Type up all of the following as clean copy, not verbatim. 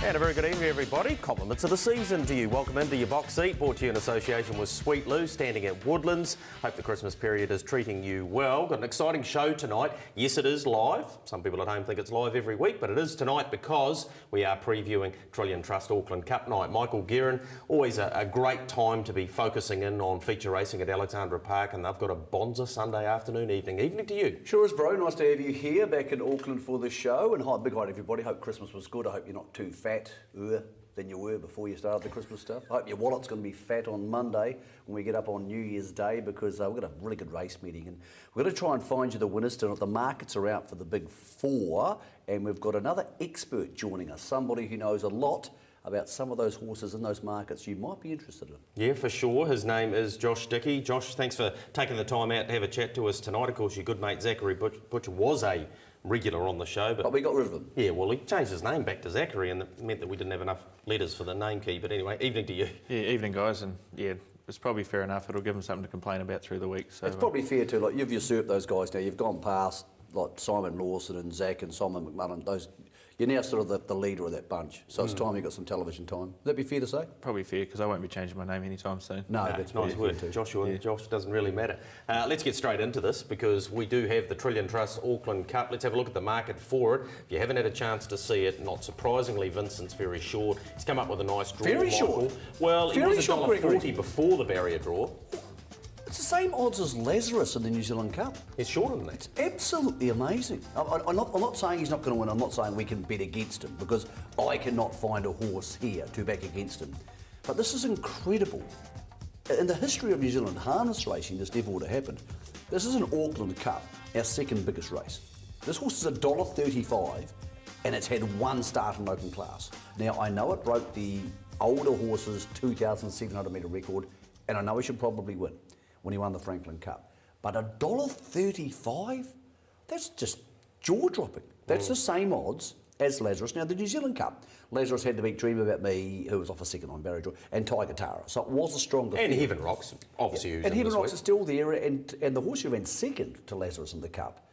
And a very good evening, everybody. Compliments of the season to you. Welcome into your box seat, brought to you in association with Sweet Lou, standing at Woodlands. Hope the Christmas period is treating you well. Got an exciting show tonight. Yes, it is live. Some people at home think it's live every week, but it is tonight because we are previewing Trillium Trust Auckland Cup night. Michael Guerin, always a great time to be focusing in on feature racing at Alexandra Park, and they've got a bonza Sunday afternoon, evening. Evening to you. Sure is, bro. Nice to have you here back in Auckland for the show. And hi, big hi to everybody. Hope Christmas was good. I hope you're not too fat than you were before you started the Christmas stuff. I hope your wallet's going to be fat on Monday when we get up on New Year's Day, because we've got a really good race meeting and we're going to try and find you the winners tonight. The markets are out for the big four, and we've got another expert joining us, somebody who knows a lot about some of those horses in those markets you might be interested in. Yeah, for sure. His name is Josh Dickey. Josh, thanks for taking the time out to have a chat to us tonight. Of course, your good mate Zachary Butcher was a regular on the show, but we got rid of him. Yeah, well, he changed his name back to Zachary, and it meant that we didn't have enough letters for the name key. But anyway, evening to you. Yeah, evening, guys, and yeah, it's probably fair enough. It'll give them something to complain about through the week. So it's probably fair too. Like, you've usurped those guys now. You've gone past like Simon Lawson and Zach and Simon McMullen. Those. You're now sort of the leader of that bunch, so it's time you got some television time. Would that be fair to say? Probably fair, because I won't be changing my name anytime soon. No, that's nice word. Joshua and Josh doesn't really matter. Let's get straight into this, because we do have the Trillium Trust Auckland Cup. Let's have a look at the market for it. If you haven't had a chance to see it, not surprisingly, Vincent's very short. He's come up with a nice draw. Very short? Well, very it was $1.40 before the barrier draw. It's the same odds as Lazarus in the New Zealand Cup. It's shorter than that. It's absolutely amazing. I'm not saying he's not going to win. I'm not saying we can bet against him, because I cannot find a horse here to back against him. But this is incredible. In the history of New Zealand harness racing, this never would have happened. This is an Auckland Cup, our second biggest race. This horse is $1.35, and it's had one start in open class. Now, I know it broke the older horse's 2,700 metre record, and I know he should probably win when he won the Franklin Cup. But $1.35? That's just jaw-dropping. That's the same odds as Lazarus. Now, the New Zealand Cup, Lazarus had to beat Dream About Me, who was off a second on Barry Draw, and Tiger Tara. So it was a stronger And field. Heaven Rocks, obviously. Yeah. And Heaven Rocks is still there, and the horse who ran second to Lazarus in the Cup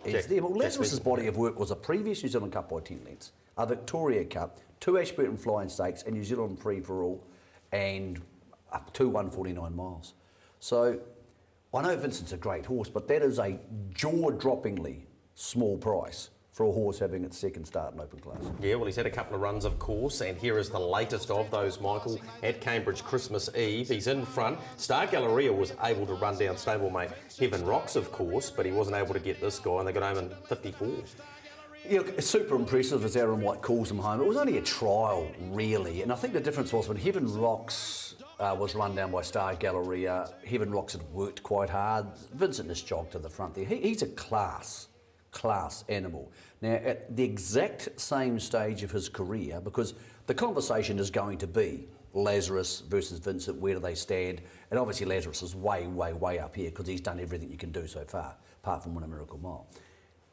is there. But Lazarus's body of work was a previous New Zealand Cup by 10 lengths, a Victoria Cup, 2 Ashburton Flying Stakes, a New Zealand Free for All, and 2 149 miles. So I know Vincent's a great horse, but that is a jaw-droppingly small price for a horse having its second start in open class. Yeah, well, he's had a couple of runs, of course, and here is the latest of those, Michael, at Cambridge Christmas Eve. He's in front. Star Galleria was able to run down stablemate Heaven Rocks, of course, but he wasn't able to get this guy, and they got home in 54. Yeah, it's super impressive as Aaron White calls him home. It was only a trial, really, and I think the difference was when Heaven Rocks was run down by Star Galleria, Heaven Rocks had worked quite hard. Vincent just jogged to the front there. He's a class animal. Now, at the exact same stage of his career, because the conversation is going to be Lazarus versus Vincent, where do they stand? And obviously Lazarus is way, way, way up here because he's done everything you can do so far, apart from win a Miracle Mile.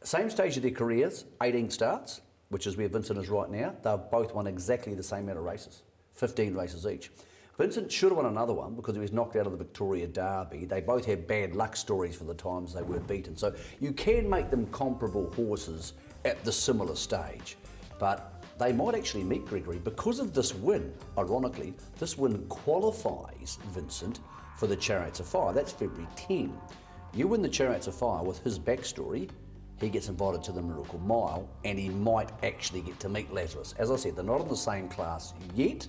Same stage of their careers, 18 starts, which is where Vincent is right now. They've both won exactly the same amount of races, 15 races each. Vincent should have won another one because he was knocked out of the Victoria Derby. They both have bad luck stories for the times they were beaten. So you can make them comparable horses at the similar stage. But they might actually meet, Gregory, because of this win. Ironically, this win qualifies Vincent for the Chariots of Fire. That's February 10. You win the Chariots of Fire with his backstory, he gets invited to the Miracle Mile, and he might actually get to meet Lazarus. As I said, they're not in the same class yet,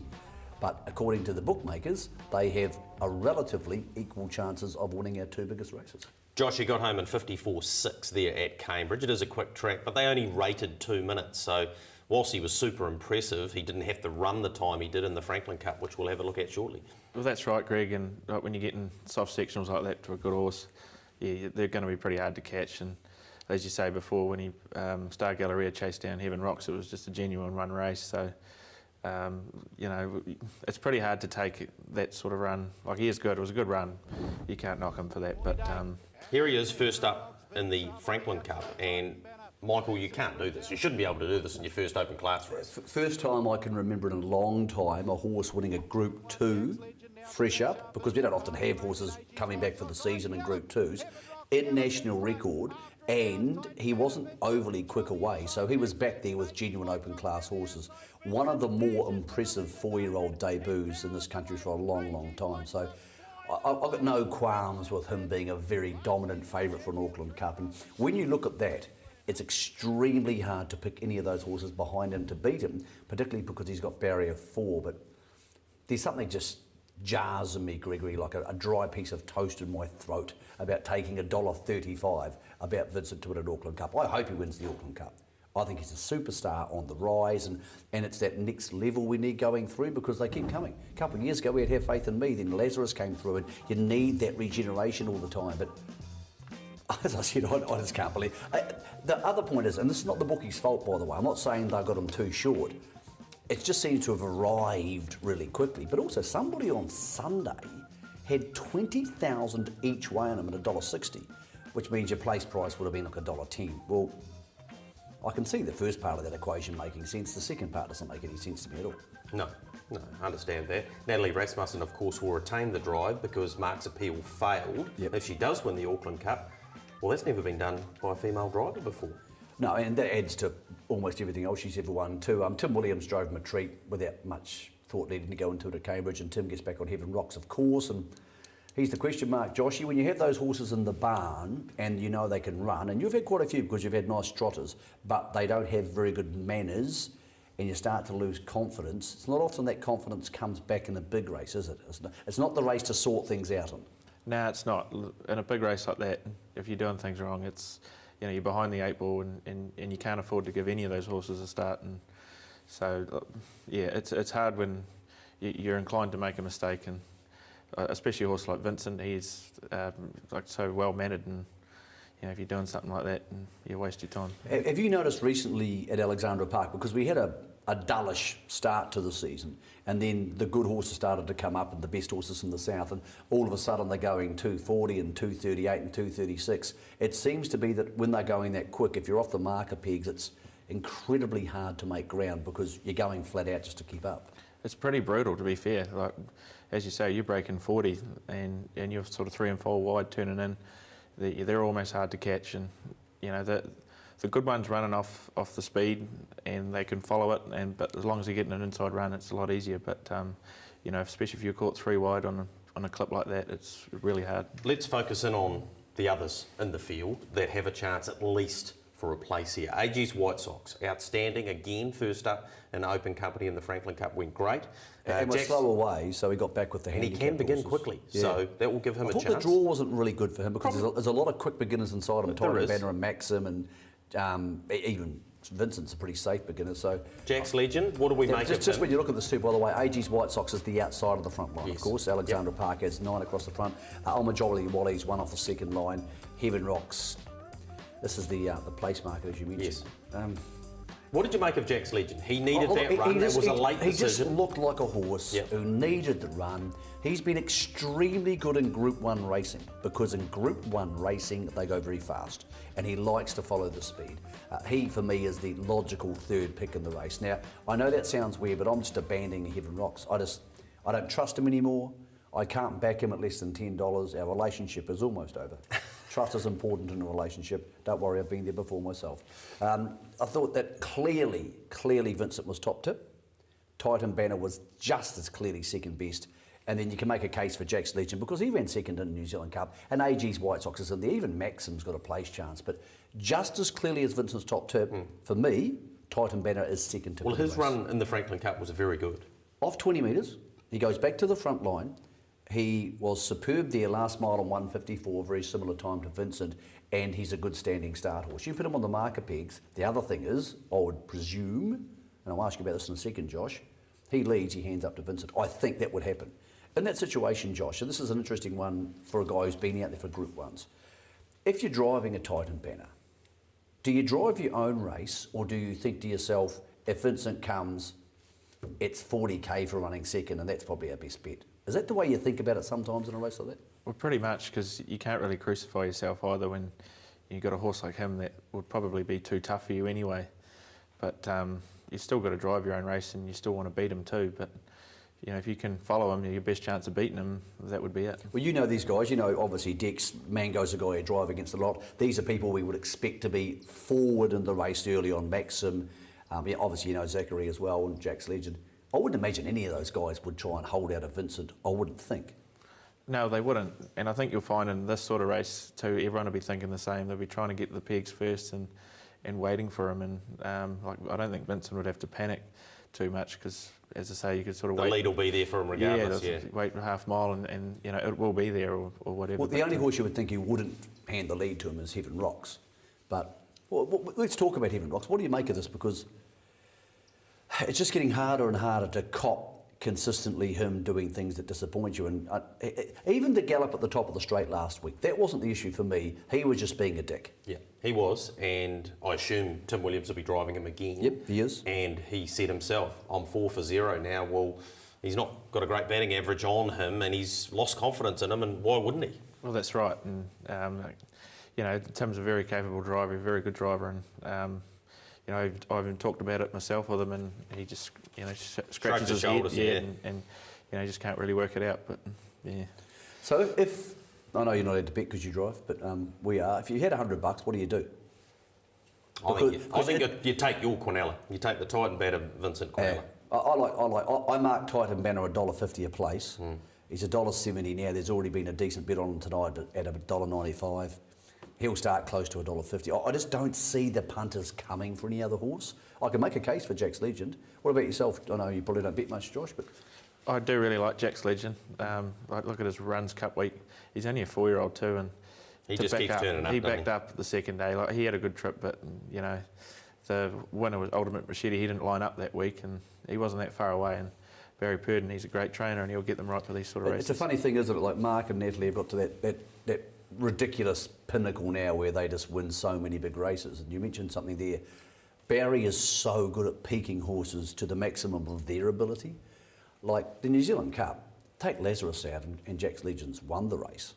but according to the bookmakers, they have a relatively equal chances of winning our two biggest races. Josh, he got home in 54.6 there at Cambridge. It is a quick track, but they only rated 2 minutes. So whilst he was super impressive, he didn't have to run the time he did in the Franklin Cup, which we'll have a look at shortly. Well, that's right, Greg, and when you get in soft sectionals like that to a good horse, yeah, they're going to be pretty hard to catch. And as you say before, when he Star Galleria chased down Heaven Rocks, it was just a genuine run race. So you know, it's pretty hard to take that sort of run. Like, he is good. It was a good run. You can't knock him for that. But here he is, first up in the Franklin Cup, and Michael, you can't do this. You shouldn't be able to do this in your first open class race. First time I can remember in a long time a horse winning a Group 2 fresh up, because we don't often have horses coming back for the season in Group 2s, in national record, and he wasn't overly quick away, so he was back there with genuine open class horses. One of the more impressive 4-year-old debuts in this country for a long, long time. So I've got no qualms with him being a very dominant favourite for an Auckland Cup. And when you look at that, it's extremely hard to pick any of those horses behind him to beat him, particularly because he's got barrier 4. But there's something just jars in me, Gregory, like a dry piece of toast in my throat about taking $1.35 about Vincent to win an Auckland Cup. I hope he wins the Auckland Cup. I think he's a superstar on the rise, and it's that next level we need going through, because they keep coming. A couple of years ago we had Have Faith in Me, then Lazarus came through, and you need that regeneration all the time. But as I said, I just can't believe. The other point is, and this is not the bookies' fault, by the way, I'm not saying they got him too short. It just seems to have arrived really quickly. But also, somebody on Sunday had 20,000 each way on him at $1.60, which means your place price would have been like $1.10. Well, I can see the first part of that equation making sense. The second part doesn't make any sense to me at all. No, I understand that. Natalie Rasmussen, of course, will retain the drive because Mark's appeal failed. Yep. If she does win the Auckland Cup, well, that's never been done by a female driver before. No, and that adds to almost everything else she's ever won too. Tim Williams drove him a treat without much thought needing to go into it at Cambridge, and Tim gets back on Heaven Rocks, of course. And here's the question mark, Joshy, when you have those horses in the barn and you know they can run, and you've had quite a few because you've had nice trotters, but they don't have very good manners, and you start to lose confidence, it's not often that confidence comes back in a big race, is it? It's not the race to sort things out in. No, it's not. In a big race like that, if you're doing things wrong, it's, you know, you're behind the 8 ball, and you can't afford to give any of those horses a start. And so, yeah, it's hard when you're inclined to make a mistake, and especially a horse like Vincent, he's like so well mannered, and you know, if you're doing something like that, and you waste your time. Have you noticed recently at Alexandra Park, because we had a dullish start to the season, and then the good horses started to come up and the best horses in the south, and all of a sudden they're going 240 and 238 and 236. It seems to be that when they're going that quick, if you're off the marker pegs, it's incredibly hard to make ground because you're going flat out just to keep up. It's pretty brutal, to be fair. Like, as you say, you're breaking 40 and you're sort of 3 and 4 wide turning in. They're almost hard to catch, and you know the good ones running off the speed and they can follow it. But as long as they're getting an inside run, it's a lot easier. But you know, especially if you're caught 3 wide on a clip like that, it's really hard. Let's focus in on the others in the field that have a chance at least for a place here. AG's White Sox, outstanding again, first up in Open Company in the Franklin Cup, went great. And was slow away, so he got back with the and he handicap can begin horses. quickly, Yeah. so that will give him a chance. I thought the draw wasn't really good for him because there's a lot of quick beginners inside him. There Tyron is. Banner and Maxim, and even Vincent's a pretty safe beginner. So Jack's Legend, what do we make of just him? when you look at this too, by the way, AG's White Sox is the outside of the front line, Yes. of course. Alexandra Park has 9 across the front. Almajoli Wally's 1 off the second line. Heaven Rocks. This is the place market, as you mentioned. Yes. What did you make of Jack's Legend? He needed that run. It was a late He just decision. looked like a horse Yep. who needed the run. He's been extremely good in Group 1 racing because in Group 1 racing they go very fast and he likes to follow the speed. He, for me, is the logical third pick in the race. Now, I know that sounds weird, but I'm just abandoning Heaven Rocks. I don't trust him anymore. I can't back him at less than $10. Our relationship is almost over. Trust is important in a relationship. Don't worry, I've been there before myself. I thought that clearly Vincent was top tip. Titan Banner was just as clearly second best. And then you can make a case for Jack's Legend because he ran second in the New Zealand Cup. And AG's White Sox is in there. Even Maxim's got a place chance. But just as clearly as Vincent's top tip, for me, Titan Banner is second tip. Well, in the his race. run in the Franklin Cup was very good. Off 20 metres, he goes back to the front line. He was superb there last mile on 1:54, very similar time to Vincent, and he's a good standing start horse. You put him on the marker pegs. The other thing is, I would presume, and I'll ask you about this in a second, Josh, he leads, he hands up to Vincent. I think that would happen. In that situation, Josh, and this is an interesting one for a guy who's been out there for Group 1s. If you're driving a Titan Banner, do you drive your own race, or do you think to yourself, if Vincent comes, it's 40k for running second, and that's probably our best bet? Is that the way you think about it sometimes in a race like that? Well, pretty much, because you can't really crucify yourself either when you've got a horse like him that would probably be too tough for you anyway. But you've still got to drive your own race and you still want to beat him too. But you know, if you can follow him, your best chance of beating him, that would be it. Well, you know these guys. You know, obviously Dex Mango's a guy who drive against a lot. These are people we would expect to be forward in the race early on. Maxim, yeah, obviously you know Zachary as well, and Jack's Legend. I wouldn't imagine any of those guys would try and hold out a Vincent. I wouldn't think. No, they wouldn't. And I think you'll find in this sort of race too, everyone will be thinking the same. They'll be trying to get the pegs first and waiting for him. And like, I don't think Vincent would have to panic too much because, as I say, you could sort of The wait. lead will be there for him regardless. Yeah, wait a half mile and you know it will be there or whatever. Well, the only horse you would think you wouldn't hand the lead to him is Heaven Rocks. But let's talk about Heaven Rocks. What do you make of this? Because it's just getting harder and harder to cop consistently him doing things that disappoint you. And even the gallop at the top of the straight last week, that wasn't the issue for me. He was just being a dick. Yeah, he was, and I assume Tim Williams will be driving him again. Yep, he is. And he said himself, I'm 4 for 0 now. Well, he's not got a great batting average on him, and he's lost confidence in him, and why wouldn't he? Well, that's right. And, you know, Tim's a very capable driver, a very good driver, and you know, I've even talked about it myself with him, and he just, you know, scratches his shoulders, head, and you know, just can't really work it out. But yeah. So if I know you're not allowed to bet because you drive, but we are. If you had $100, what do you do? I think you take your Quinella. You take the Titan Banner Vincent Quinella. I mark Titan Banner $1.50 a place. He's $1.70 now. There's already been a decent bid on him tonight at $1.95. He'll start close to $1.50. I just don't see the punters coming for any other horse. I can make a case for Jack's Legend. What about yourself? I know you probably don't bet much, Josh, but I do really like Jack's Legend. Like, look at his runs Cup week. He's only a 4-year-old too, and he just keeps turning up. He backed up the second day. Like, he had a good trip, but you know, the winner was Ultimate Machete. He didn't line up that week, and he wasn't that far away. And Barry Purdon, he's a great trainer, and he'll get them right for these sort of races. It's a funny thing, isn't it? Like Mark and Natalie have got to that ridiculous pinnacle now where they just win so many big races. And you mentioned something there. Barry is so good at peaking horses to the maximum of their ability. Like the New Zealand Cup, take Lazarus out and Jack's Legends won the race.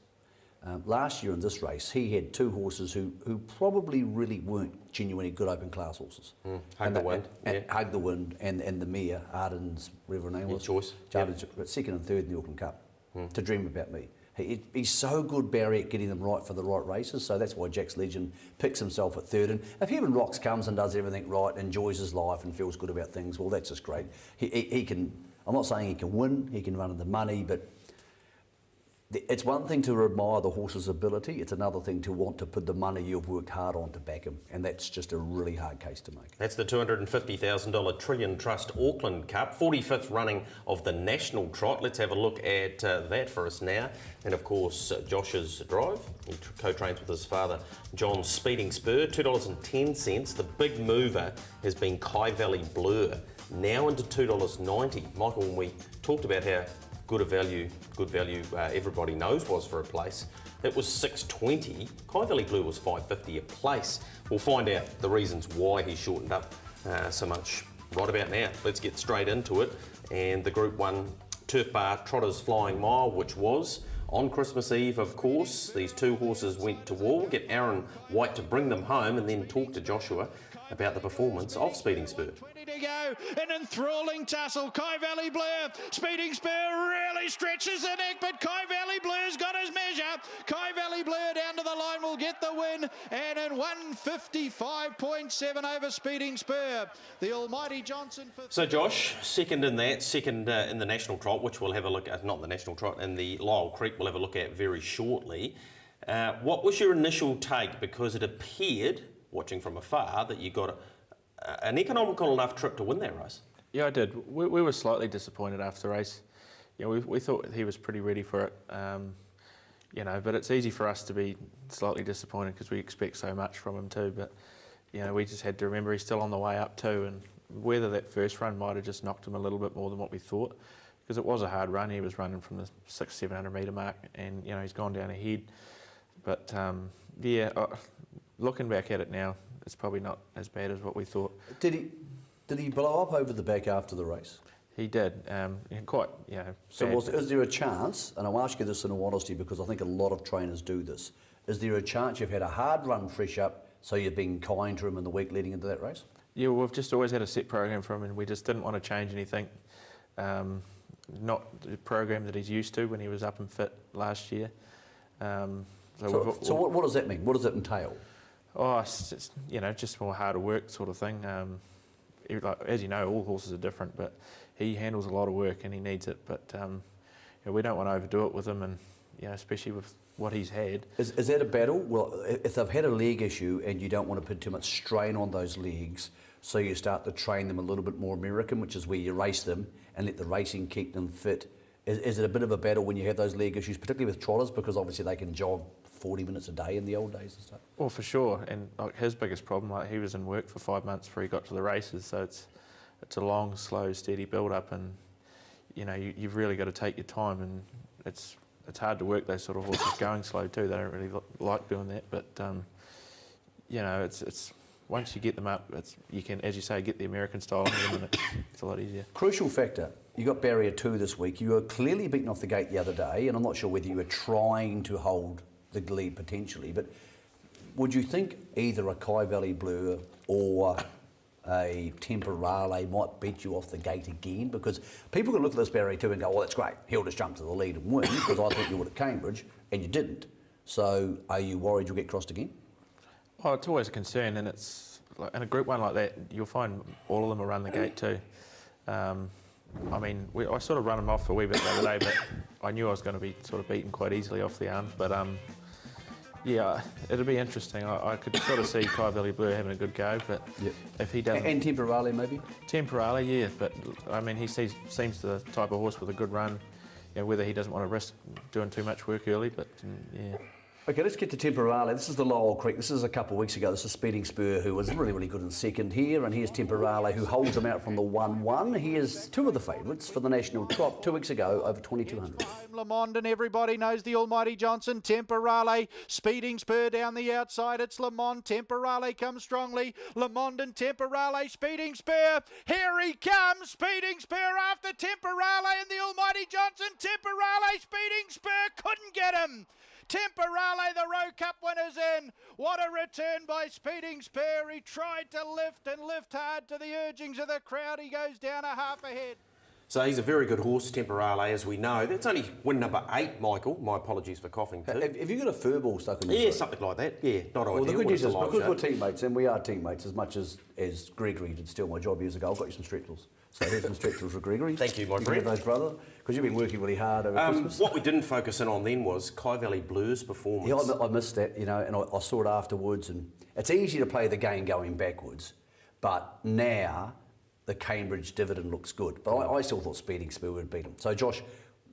Last year in this race, he had 2 horses who probably really weren't genuinely good open class horses. Hug the Wind. Hug the Wind and the mare, Arden's, whatever her name was. Choice. Second and third in the Auckland Cup. To Dream About Me. He's so good, Barry, at getting them right for the right races, so that's why Jack's Legend picks himself at third. And if Heaven Rocks comes and does everything right, enjoys his life and feels good about things, well, that's just great. He can, I'm not saying he can win, he can run in the money, but it's one thing to admire the horse's ability, it's another thing to want to put the money you've worked hard on to back him, and that's just a really hard case to make. That's the $250,000 Trillion Trust Auckland Cup, 45th running of the National Trot. Let's have a look at that for us now. And of course, Josh's drive. He co-trains with his father, John Speeding Spur, $2.10. The big mover has been Kai Valley Blur, now into $2.90. Michael, when we talked about how good value everybody knows was for a place, it was $6.20. Kai Valley Blue was $5.50 a place. We'll find out the reasons why he shortened up so much right about now. Let's get straight into it. And the Group 1 Turf Bar Trotters Flying Mile, which was on Christmas Eve, of course. These 2 horses went to war. Get Aaron White to bring them home and then talk to Joshua about the performance of Speeding Spur. 20 to go, an enthralling tussle. Kai Valley Blur, Speeding Spur really stretches the neck, but Kai Valley Blur's got his measure. Kai Valley Blur down to the line will get the win, and in 155.7 over Speeding Spur. The Almighty Johnson. So Josh, second in the National Trot, which we'll have a look at, not the National Trot, in the Lyell Creek we'll have a look at very shortly. What was your initial take? Because it appeared, watching from afar, that you got an economical enough trip to win that race. Yeah, I did. We were slightly disappointed after the race. You know, we thought he was pretty ready for it. You know, but it's easy for us to be slightly disappointed because we expect so much from him too. But you know, we just had to remember he's still on the way up too, and whether that first run might have just knocked him a little bit more than what we thought, because it was a hard run. He was running from the 600-700 metre mark, and you know, he's gone down ahead. But yeah, looking back at it now, it's probably not as bad as what we thought. Did he blow up over the back after the race? He did, quite, you know. So is there a chance, and I'll ask you this in all honesty because I think a lot of trainers do this, is there a chance you've had a hard run fresh up so you've been kind to him in the week leading into that race? Yeah, we've just always had a set program for him, and we just didn't want to change anything. not the program that he's used to when he was up and fit last year. So what does that mean? What does it entail? Oh, it's just more harder work sort of thing. As you know, all horses are different, but he handles a lot of work and he needs it. But we don't want to overdo it with him, and especially with what he's had. Is that a battle? Well, if they've had a leg issue and you don't want to put too much strain on those legs, so you start to train them a little bit more American, which is where you race them and let the racing keep them fit. Is it a bit of a battle when you have those leg issues, particularly with trotters, because obviously they can jog 40 minutes a day in the old days and stuff? Well, for sure. And his biggest problem, he was in work for 5 months before he got to the races, so it's a long, slow, steady build-up, and you've really got to take your time, and it's hard to work those sort of horses going slow too. They don't really like doing that, but it's once you get them up, you can, as you say, get the American style in them, and it's a lot easier. Crucial factor. You got barrier 2 this week. You were clearly beaten off the gate the other day, and I'm not sure whether you were trying to hold the lead potentially, but would you think either a Kai Valley Blur or a Temporale might beat you off the gate again? Because people can look at this barrier 2 and go, well, that's great, he'll just jump to the lead and win, because I thought you would at Cambridge and you didn't. So are you worried you'll get crossed again? Oh, it's always a concern, and it's in a Group 1 like that, you'll find all of them will run the gate too. I sort of run them off a wee bit the other day, but I knew I was going to be sort of beaten quite easily off the arms. But it'll be interesting. I could sort of see Kai Valley Blue having a good go, but if he doesn't... And Temporale maybe? Temporale, yeah, but he seems the type of horse with a good run, whether he doesn't want to risk doing too much work early, but yeah. Okay, let's get to Temporale. This is the Lowell Creek. This is a couple of weeks ago. This is Speeding Spur, who was really, really good in second here. And here's Temporale, who holds him out from the 1-1. He is 2 of the favourites for the National Trot 2 weeks ago, over 2,200. Le Monde, and everybody knows the Almighty Johnson. Temporale, Speeding Spur down the outside. It's Le Monde. Temporale comes strongly. Le Monde and Temporale, Speeding Spur. Here he comes. Speeding Spur after Temporale and the Almighty Johnson. Temporale, Speeding Spur couldn't get him. Temporale, the Rowe Cup winner's in. What a return by Speeding Spur. He tried to lift hard to the urgings of the crowd. He goes down a half ahead. So he's a very good horse, Temporale, as we know. That's only win number 8, Michael. My apologies for coughing too. Have you got a fur ball stuck in your Yeah, throat? something like that. Yeah, not ideal. Well, the good news is, It's a live because show. we're teammates, and we are teammates as much as Gregory did steal my job years ago, I've got you some Strepsils. So here's some Strepsils for Gregory. Thank you, my can friend. have those, brother, because you've been working really hard over Christmas. What we didn't focus in on then was Kai Valley Blue's performance. Yeah, I missed that, and I saw it afterwards, and it's easy to play the game going backwards, but now the Cambridge dividend looks good. But I still thought Speeding Spur would beat him. So Josh,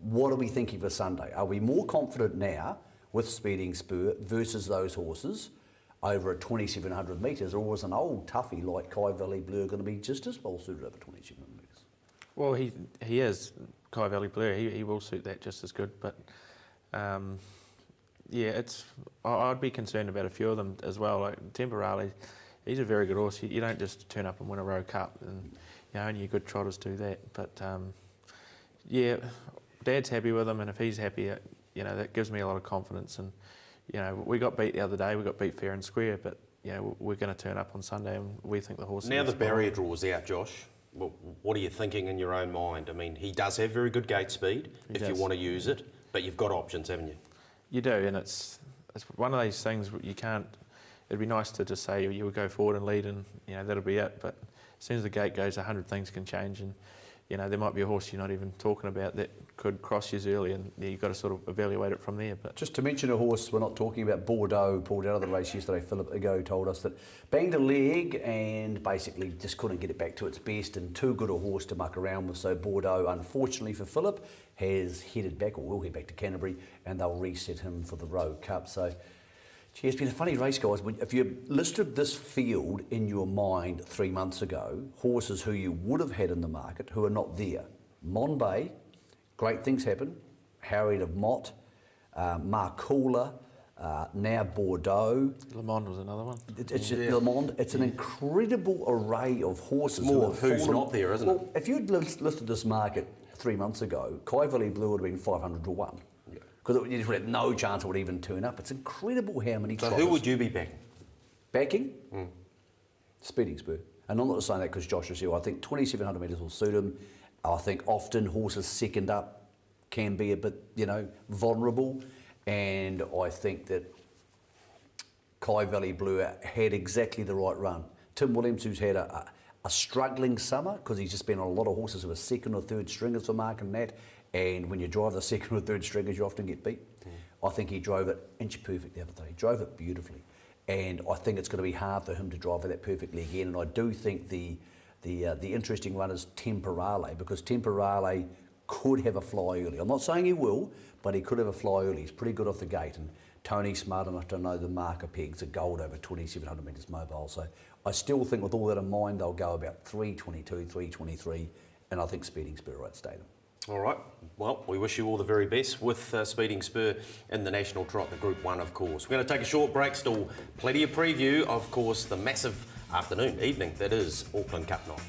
what are we thinking for Sunday? Are we more confident now with Speeding Spur versus those horses over at 2,700 metres, or was an old toughie like Kai Valley Blue going to be just as well suited over 2,700 metres? Well, he is Kai Valley Blue. He will suit that just as good. But I'd be concerned about a few of them as well. Like Temporale, he's a very good horse. You don't just turn up and win a Rowe Cup, and only good trotters do that. But Dad's happy with him, and if he's happy, that gives me a lot of confidence. And we got beat the other day. We got beat fair and square, but we're going to turn up on Sunday, and we think the horse. Now the barrier draw's out, Josh. Well, what are you thinking in your own mind? I mean, he does have very good gate speed if you want to use it, but you've got options, haven't you? You do, and it's one of these things you can't. It'd be nice to just say you would go forward and lead, and that'll be it. But as soon as the gate goes, 100 things can change, and there might be a horse you're not even talking about that could cross you early, and you've got to sort of evaluate it from there. But just to mention a horse we're not talking about, Bordeaux pulled out of the race yesterday. Philip Ago told us that banged a leg and basically just couldn't get it back to its best, and too good a horse to muck around with. So Bordeaux, unfortunately for Philip, has headed back, or will head back to Canterbury, and they'll reset him for the Rowe Cup. So gee, it's been a funny race, guys. If you listed this field in your mind 3 months ago, horses who you would have had in the market who are not there. Monbay, great things happen. Harriet of Mott, Marcoola, now Bordeaux. Le Monde was another one. Le Monde. It's an incredible array of horses. It's more who have who's fallen. not there, isn't Well, if you'd listed this market 3 months ago, Kai Valley Blue would have been 500 to 1. Because you had no chance it would even turn up. It's incredible how many So trotters. who would you be backing? Backing? Speeding Spur. And I'm not just saying that because Josh is here. I think 2,700 metres will suit him. I think often horses second up can be a bit, vulnerable. And I think that Kai Valley Blue had exactly the right run. Tim Williams, who's had a struggling summer because he's just been on a lot of horses who are second or third stringers for Mark and Nat. And when you drive the second or third stringers, you often get beat. I think he drove it inch perfect the other day. He drove it beautifully. And I think it's going to be hard for him to drive it that perfectly again. And I do think the interesting one is Temporale, because Temporale could have a fly early. I'm not saying he will, but he could have a fly early. He's pretty good off the gate. And Tony's smart enough to know the marker pegs are gold over 2,700 metres mobile. So I still think with all that in mind, they'll go about 3:22, 3:23, and I think Speeding Spur are at Stadium. All right. Well, we wish you all the very best with Speeding Spur in the National Trot, the Group 1, of course. We're going to take a short break, still plenty of preview, of course, the massive evening that is Auckland Cup night.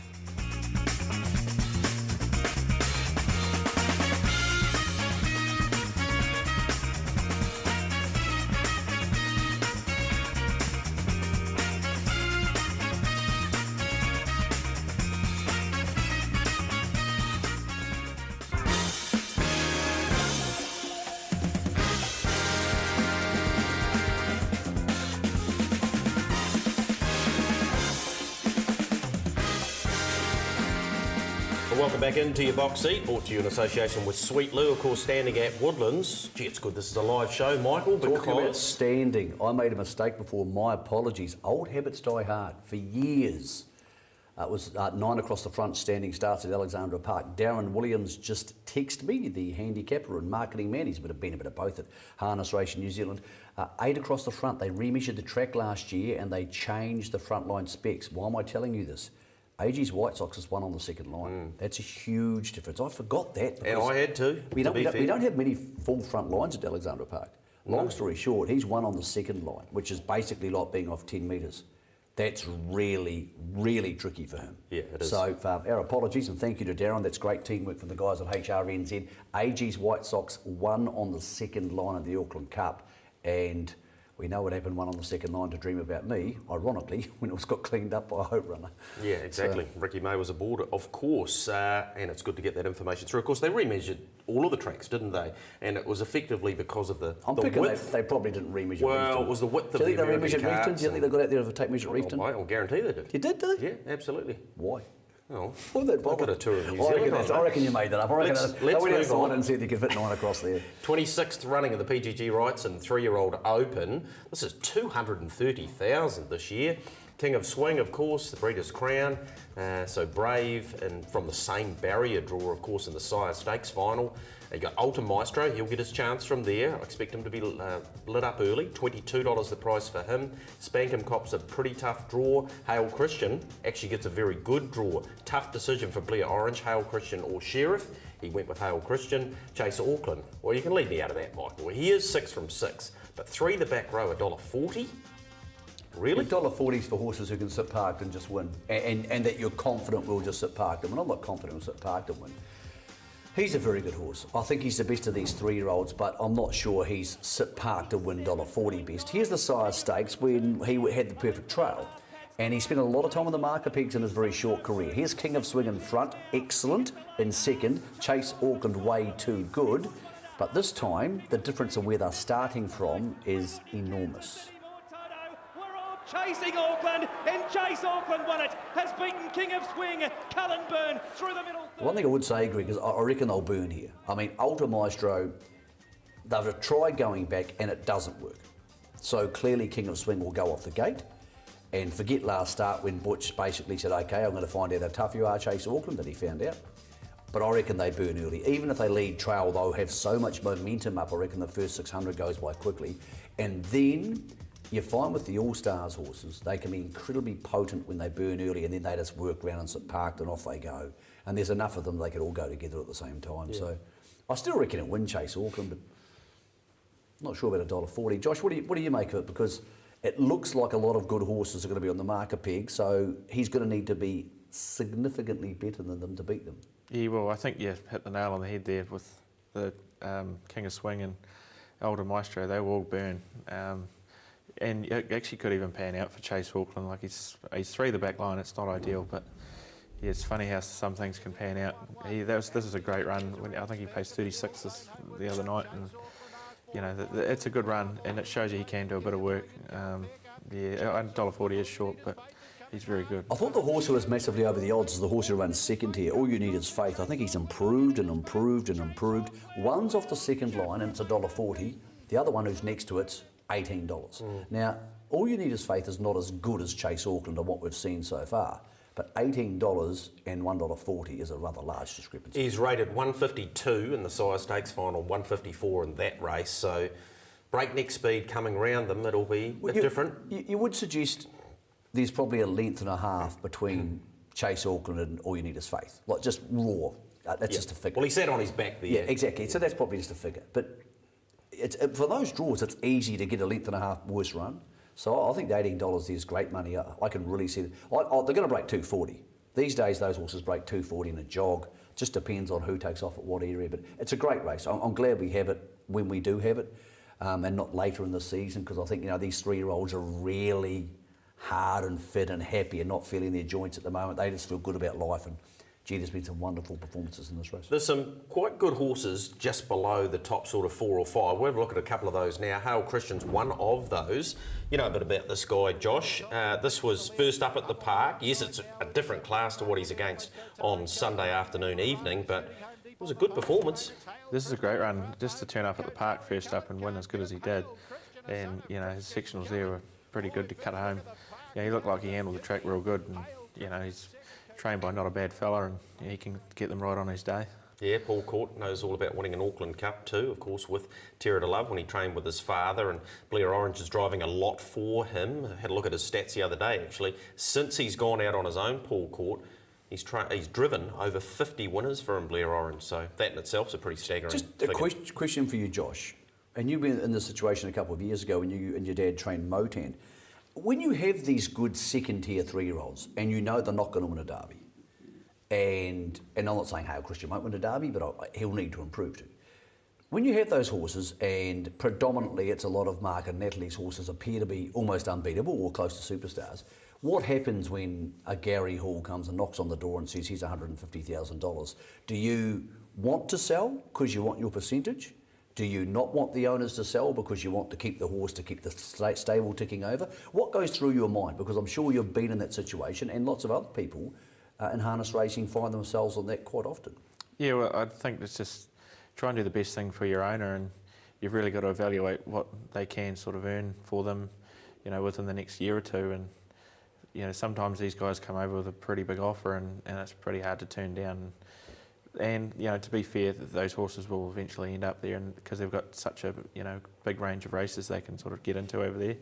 Welcome back into your box seat, brought to you in association with Sweet Lou, of course, standing at Woodlands. Gee, it's good this is a live show, Michael, Talking about because... standing, I made a mistake before, my apologies. Old habits die hard. For years, it was 9 across the front, standing starts at Alexandra Park. Darren Williams just texted me, the handicapper and marketing man. He's been a bit of both at Harness Racing New Zealand. 8 across the front, they remeasured the track last year and they changed the frontline specs. Why am I telling you this? AG's White Sox is one on the second line. That's a huge difference. I forgot that. And I had to We don't, be fair. we don't have many full front lines at Alexandra Park. Long story short, he's one on the second line, which is basically like being off 10 metres. That's really, really tricky for him. Yeah, it is. So our apologies and thank you to Darren. That's great teamwork from the guys at HRNZ. AG's White Sox won on the second line of the Auckland Cup, and we know what happened, one on the second line to Dream About Me, ironically, when it was got cleaned up by a Hope Runner. Yeah, exactly. So, Ricky May was aboard, of course, and it's good to get that information through. Of course, they remeasured all of the tracks, didn't they? And it was effectively because of the width. They probably didn't remeasure Well, Reefton. it was the width of Do you the think they American remeasured Reefton? carts. Do you think they got out there of a tape measure at Reefton? I'll guarantee they did. You did, do they? Yeah, absolutely. Why? Oh, Well, that I got a tour of New Zealand. I reckon you made that up. I reckon Let's they went move outside on. and said you could fit 9 across there. 26th running of the PGG Rights and 3-year-old Open. This is 230,000 this year. King of Swing, of course, the Breeders' Crown. So Brave, and from the same barrier draw, of course, in the Sire Stakes final. You got Ultra Maestro, he'll get his chance from there. I expect him to be lit up early. $22 the price for him. Spankham Cop's a pretty tough draw. Hale Christian actually gets a very good draw. Tough decision for Blair Orange, Hale Christian or Sheriff. He went with Hale Christian. Chase Auckland. Well, you can leave me out of that, Michael. He is 6 from 6, but 3 the back row, $1.40. Really? $1.40 for horses who can sit parked and just win, and that you're confident will just sit parked and win. I'm not confident will sit parked and win. He's a very good horse. I think he's the best of these 3-year-olds, but I'm not sure he's sit parked to win $1.40 best. Here's the Sire Stakes when he had the perfect trail, and he spent a lot of time on the marker pegs in his very short career. Here's King of Swing in front, excellent. In second, Chase Auckland, way too good. But this time, the difference of where they're starting from is enormous. Chasing Auckland, and Chase Auckland won it, has beaten King of Swing, Cullen Byrne, through the middle. One thing I would say, Greg, is I reckon they'll burn here. I mean, Ultra Maestro, they've tried going back and it doesn't work. So clearly King of Swing will go off the gate, and forget last start when Butch basically said, okay, I'm going to find out how tough you are, Chase Auckland, that he found out. But I reckon they burn early. Even if they lead trail, they'll have so much momentum up, I reckon the first 600 goes by quickly. And then you find with the All-Stars horses, they can be incredibly potent when they burn early, and then they just work around and sit parked and off they go. And there's enough of them they could all go together at the same time. Yeah. So I still reckon it win Chase Auckland, but I'm not sure about $1.40. Josh, what do you make of it? Because it looks like a lot of good horses are going to be on the marker peg, so he's going to need to be significantly better than them to beat them. Yeah, well, I think you hit the nail on the head there with the King of Swing and Ultra Maestro. They will all burn. And it actually could even pan out for Chase Auckland. Like he's 3 the back line. It's not ideal, but yeah, it's funny how some things can pan out. This is a great run. I think he placed 36 the other night, and you know it's a good run, and it shows you he can do a bit of work. Yeah, $1.40 is short, but he's very good. I thought the horse who was massively over the odds is the horse who runs second here. All you need is faith. I think he's improved and improved and improved. One's off the second line and it's $1.40. The other one who's next to it's $18. Now, all you need is faith is not as good as Chase Auckland and what we've seen so far. But $18 and $1.40 is a rather large discrepancy. He's rated 152 in the Sire Stakes final, 154 in that race. So breakneck speed coming round them, it'll be a bit different. You would suggest there's probably a length and a half between Chase Auckland and All You Need Is Faith. Like just raw. That's just a figure. Well, he sat on his back there. Yeah, exactly. So that's probably just a figure. But for those draws, it's easy to get a length and a half worse run. So I think the $18 is great money. I can really see that. They're going to break 240. These days, those horses break 240 in a jog. Just depends on who takes off at what area. But it's a great race. I'm glad we have it when we do have it, and not later in the season, because I think these 3-year-olds are really hard and fit and happy and not feeling their joints at the moment. They just feel good about life, and gee, there's been some wonderful performances in this race. There's some quite good horses just below the top sort of 4 or 5. We'll have a look at a couple of those now. Hale Christian's one of those. You know a bit about this guy, Josh. This was first up at the park. Yes, it's a different class to what he's against on Sunday afternoon, evening, but it was a good performance. This is a great run, just to turn up at the park first up and win as good as he did. And, his sectionals there were pretty good to cut home. He looked like he handled the track real good, and, he's trained by not a bad fella, and he can get them right on his day. Yeah, Paul Court knows all about winning an Auckland Cup too, of course, with Terra to Love when he trained with his father, and Blair Orange is driving a lot for him. I had a look at his stats the other day, actually. Since he's gone out on his own, Paul Court, he's driven over 50 winners for him, Blair Orange, so that in itself is a pretty staggering Just figure. a question for you, Josh. And you've been in this situation a couple of years ago when you and your dad trained Motan. When you have these good second-tier 3-year-olds and you know they're not going to win a derby, and I'm not saying Hale Christian won't win a derby, but he'll need to improve too. When you have those horses, and predominantly it's a lot of Mark and Natalie's horses appear to be almost unbeatable or close to superstars, what happens when a Gary Hall comes and knocks on the door and says he's $150,000? Do you want to sell because you want your percentage? Do you not want the owners to sell because you want to keep the horse, to keep the stable ticking over? What goes through your mind? Because I'm sure you've been in that situation, and lots of other people in harness racing find themselves on that quite often. Yeah, well, I think it's just try and do the best thing for your owner, and you've really got to evaluate what they can sort of earn for them, within the next year or two. And, sometimes these guys come over with a pretty big offer, and it's pretty hard to turn down. And, to be fair, those horses will eventually end up there, and because they've got such a, big range of races they can sort of get into over there.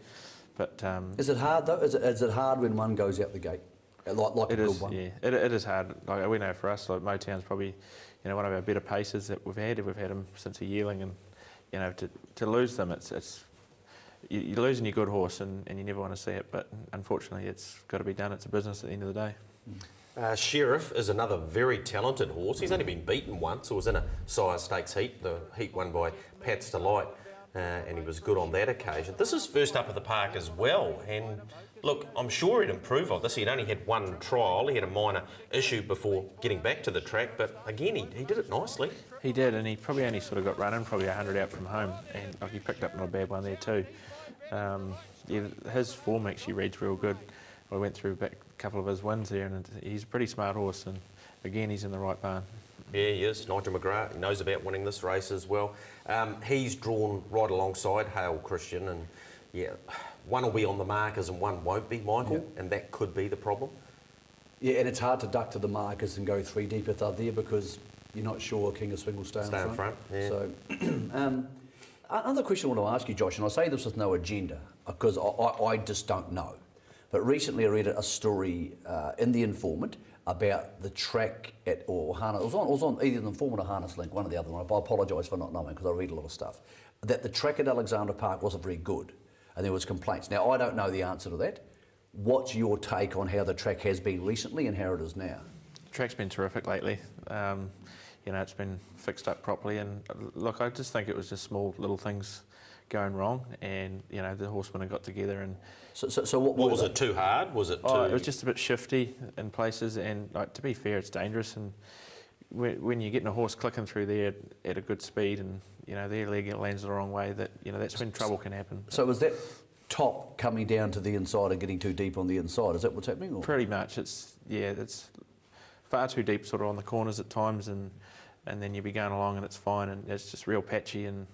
But is it hard though? Is it hard when one goes out the gate? Like it a is, good one? yeah. It is hard. Like we know for us, like Motown's probably, one of our better paces that we've had. We've had him since a yearling, and to lose them, it's you're losing your good horse, and you never want to see it. But unfortunately, it's got to be done. It's a business at the end of the day. Sheriff is another very talented horse. He's only been beaten once. It was in a Sire Stakes heat, the heat won by Pat's Delight, and he was good on that occasion. This is first up at the park as well, and look, I'm sure he'd improve on this. He'd only had one trial. He had a minor issue before getting back to the track, but again, he did it nicely. He did, and he probably only sort of got running, probably 100 out from home, and he picked up not a bad one there too. His form actually reads real good. I went through a couple of his wins there, and he's a pretty smart horse, and again, he's in the right barn. Yeah, he is. Nigel McGrath, he knows about winning this race as well. He's drawn right alongside Hale Christian, and yeah, one will be on the markers and one won't be, Michael, and that could be the problem. Yeah, and it's hard to duck to the markers and go 3 deep if they're there because you're not sure King of Swing will stay in front. Yeah. So, another question I want to ask you, Josh, and I say this with no agenda because I just don't know. But recently I read a story in The Informant about the track at, or Harness, it was on either The Informant or Harness Link, one or the other one. I apologise for not knowing because I read a lot of stuff. That the track at Alexandra Park wasn't very good and there was complaints. Now, I don't know the answer to that. What's your take on how the track has been recently and how it is now? The track's been terrific lately. It's been fixed up properly, and look, I just think it was just small little things going wrong, and the horsemen had got together and. So what What was it? Too hard? Was it too? Oh, it was just a bit shifty in places, and to be fair, it's dangerous. And when you're getting a horse clicking through there at a good speed, and their leg lands the wrong way, that's when trouble can happen. So was that top coming down to the inside and getting too deep on the inside? Is that what's happening? Or? Pretty much, it's far too deep, sort of on the corners at times, and then you be going along and it's fine, and it's just real patchy and.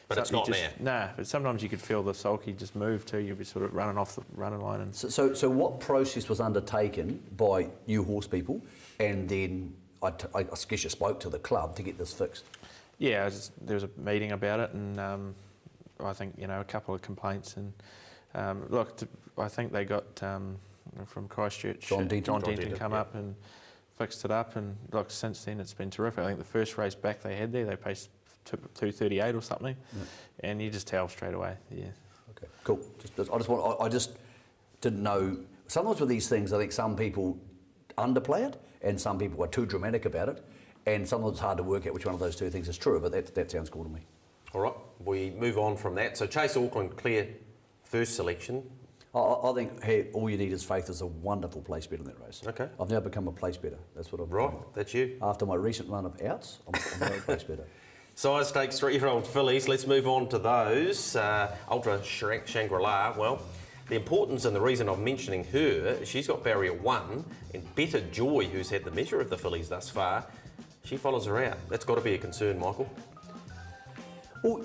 But it's not there. Nah, but sometimes you could feel the sulky just move too. You'd be sort of running off the running line. And So what process was undertaken by you horse people, and then I guess you spoke to the club to get this fixed? Yeah, there was a meeting about it, and I think a couple of complaints, and I think they got from Christchurch. John Denton come up and fixed it up, and since then it's been terrific. I think the first race back they had there, they paced 2:38 or something, and you just tell straight away. Yeah. Okay. Cool. I just didn't know. Sometimes with these things, I think some people underplay it, and some people are too dramatic about it, and sometimes it's hard to work out which one of those two things is true. But that sounds cool to me. All right, we move on from that. So Chase Auckland, clear first selection. I think All You Need Is Faith is a wonderful place bet in that race. Okay. I've now become a place better. That's what I'm Right, doing. that's you. After my recent run of outs, I'm now a place better. Size Stakes 3-year-old fillies. Let's move on to those. Ultra Shangri-La. Well, the importance and the reason I'm mentioning her, she's got barrier 1, and Better Joy, who's had the measure of the fillies thus far, she follows her out. That's got to be a concern, Michael. Well,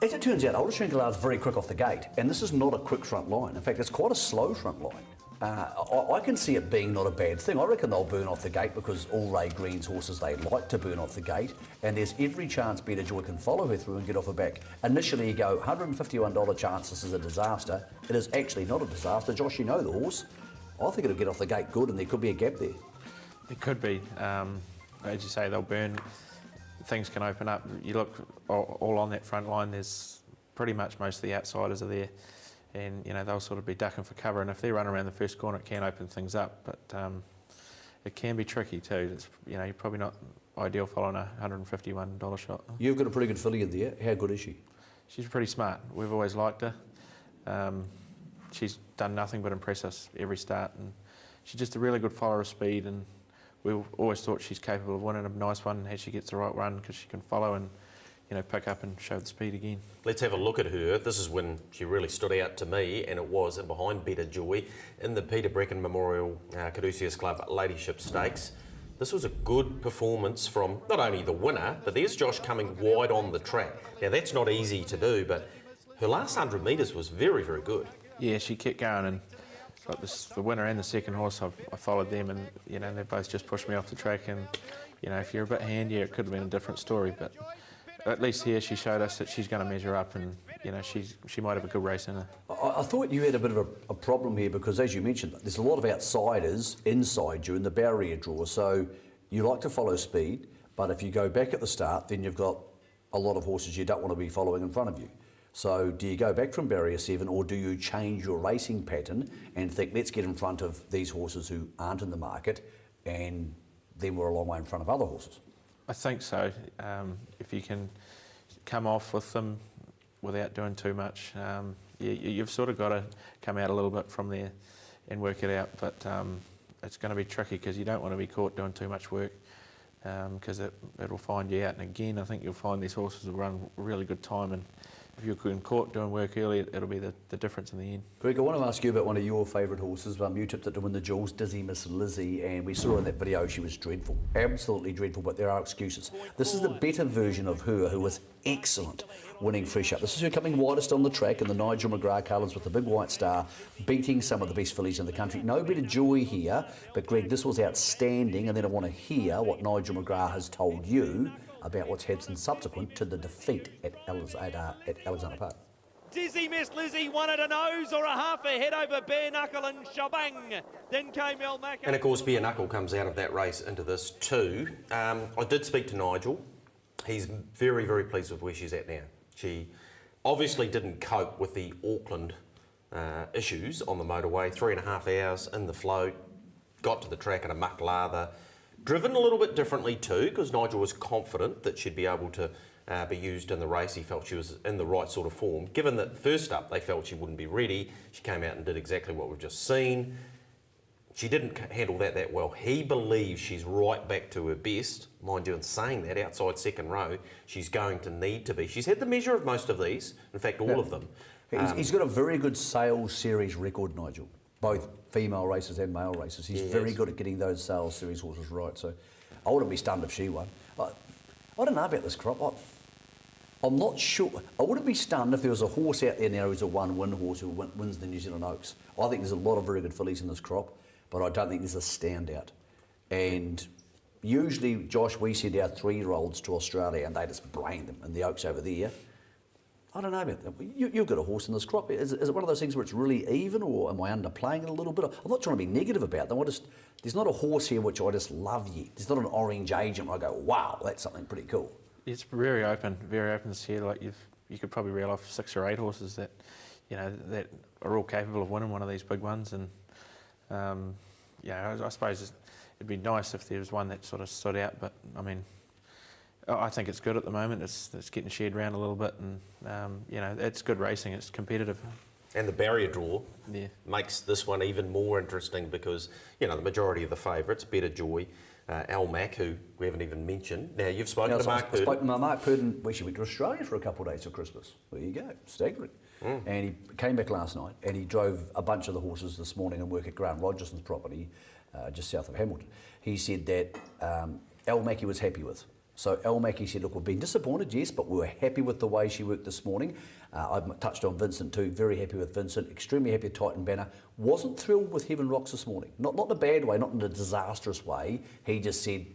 as it turns out, Ultra Shangri-La is very quick off the gate, and this is not a quick front line. In fact, it's quite a slow front line. I can see it being not a bad thing. I reckon they'll burn off the gate because all Ray Green's horses, they like to burn off the gate, and there's every chance Better Joy can follow her through and get off her back. Initially you go, $151 chance this is a disaster. It is actually not a disaster. Josh, you know the horse. I think it'll get off the gate good, and there could be a gap there. It could be. As you say, they'll burn. Things can open up. You look all on that front line, there's pretty much most of the outsiders are there, and they'll sort of be ducking for cover, and if they run around the first corner it can open things up, but it can be tricky too. It's, you're probably not ideal following a $151 shot. You've got a pretty good filly in there. How good is she? She's pretty smart. We've always liked her. She's done nothing but impress us every start, and she's just a really good follower of speed, and we've always thought she's capable of winning a nice one as she gets the right run, because she can follow and pick up and show the speed again. Let's have a look at her. This is when she really stood out to me, and it was in behind Better Joy in the Peter Brecken Memorial Caduceus Club Ladyship Stakes. This was a good performance from not only the winner, but there's Josh coming wide on the track. Now that's not easy to do, but her last 100 metres was very, very good. Yeah, she kept going, and the winner and the second horse, I followed them, and they both just pushed me off the track, and if you're a bit handier it could have been a different story, but at least here she showed us that she's going to measure up, and she might have a good race in her. I thought you had a bit of a problem here because, as you mentioned, there's a lot of outsiders inside you in the barrier draw, so you like to follow speed, but if you go back at the start then you've got a lot of horses you don't want to be following in front of you. So do you go back from barrier 7, or do you change your racing pattern and think, let's get in front of these horses who aren't in the market, and then we're a long way in front of other horses? I think so. If you can come off with them without doing too much, you've sort of got to come out a little bit from there and work it out, but it's going to be tricky because you don't want to be caught doing too much work, because it'll find you out. And again, I think you'll find these horses will run a really good time, and if you're caught doing work early, it'll be the difference in the end. Greg, I want to ask you about one of your favourite horses. You tipped it to win the Jewels, Dizzy Miss Lizzie, and we saw in that video she was dreadful, absolutely dreadful, but there are excuses. This is the better version of her, who was excellent, winning Fresh Up. This is her coming widest on the track in the Nigel McGrath colours with the big white star, beating some of the best fillies in the country. No Better Joy here, but Greg, this was outstanding, and then I want to hear what Nigel McGrath has told you about what's happened subsequent to the defeat at Alexander Park. Dizzy Miss Lizzie won at a nose or a half a head over Bare Knuckle and Shabang. Then came El Mac. And of course Bare Knuckle comes out of that race into this too. I did speak to Nigel. He's very, very pleased with where she's at now. She obviously didn't cope with the Auckland issues on the motorway. 3.5 hours in the float, got to the track in a muck lather. Driven a little bit differently too, because Nigel was confident that she'd be able to be used in the race. He felt she was in the right sort of form. Given that first up they felt she wouldn't be ready, she came out and did exactly what we've just seen. She didn't handle that well. He believes she's right back to her best. Mind you, in saying that, outside second row, she's going to need to be. She's had the measure of most of these, in fact, all of them. He's got a very good sales series record, Nigel. Both female races and male races. He's very good at getting those sales series horses right. So I wouldn't be stunned if she won. I don't know about this crop. I'm not sure. I wouldn't be stunned if there was a horse out there now who's a one-win horse who wins the New Zealand Oaks. I think there's a lot of very good fillies in this crop, but I don't think there's a standout. And usually, Josh, we send our 3-year-olds to Australia and they just brain them in the Oaks over there. I don't know about that. You've got a horse in this crop. Is it one of those things where it's really even, or am I underplaying it a little bit? I'm not trying to be negative about them. There's not a horse here which I just love yet. There's not an orange agent where I go, wow, that's something pretty cool. It's very open this year. Like you could probably reel off 6 or 8 horses that, that are all capable of winning one of these big ones. And I suppose it'd be nice if there was one that sort of stood out. But I mean, I think it's good at the moment. It's getting shared around a little bit, and it's good racing. It's competitive. And the barrier draw makes this one even more interesting because, the majority of the favourites, Better Joy, Almac, who we haven't even mentioned. Now, you've spoken to Mark Purdon. I spoke to Mark Purdon. Well, she went to Australia for a couple of days for Christmas. There you go, staggering. And he came back last night and he drove a bunch of the horses this morning and work at Grant Rogerson's property, just south of Hamilton. He said that Almac he was happy with. So Almac, he said, look, we've been disappointed, yes, but we were happy with the way she worked this morning. I've touched on Vincent too, very happy with Vincent, extremely happy with Titan Banner. Wasn't thrilled with Heaven Rocks this morning. Not in a bad way, not in a disastrous way. He just said,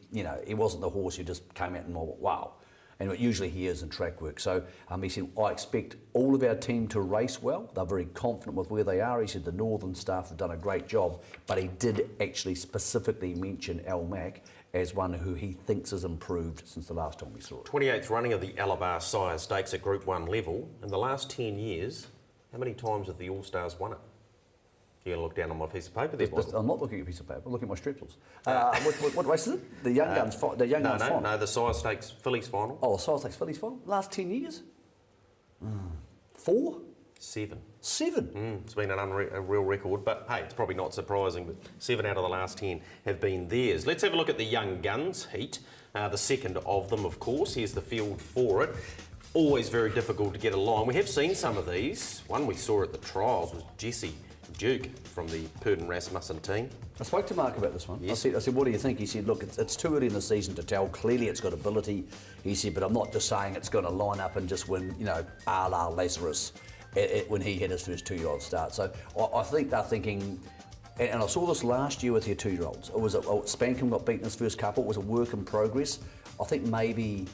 he wasn't the horse who just came out and went, wow. And what usually he is in track work. So he said, I expect all of our team to race well. They're very confident with where they are. He said the Northern staff have done a great job, but he did actually specifically mention Almac as one who he thinks has improved since the last time we saw it. 28th running of the Alabar Sire Stakes at Group 1 level. In the last 10 years, how many times have the All-Stars won it? You're going to look down on my piece of paper there, Bob? I'm not looking at a piece of paper, I'm looking at my strepsils. What race is it? The Young Guns final? No, the Sire Stakes Fillies final. Oh, the Sire Stakes Fillies final? Last 10 years? 4? 7. 7? It's been a real record, but hey, it's probably not surprising, but 7 out of the last 10 have been theirs. Let's have a look at the Young Guns heat, the second of them, of course. Here's the field for it. Always very difficult to get a line. We have seen some of these. One we saw at the trials was Jessie Duke from the Purdon Rasmussen team. I spoke to Mark about this one. Yes. I said, what do you think? He said, look, it's too early in the season to tell. Clearly it's got ability. He said, but I'm not just saying it's going to line up and just win, a la Lazarus when he had his first 2-year-old start. So I think they're thinking, and I saw this last year with your 2-year-olds. It was Spankham got beaten his first couple. It was a work in progress. I think maybe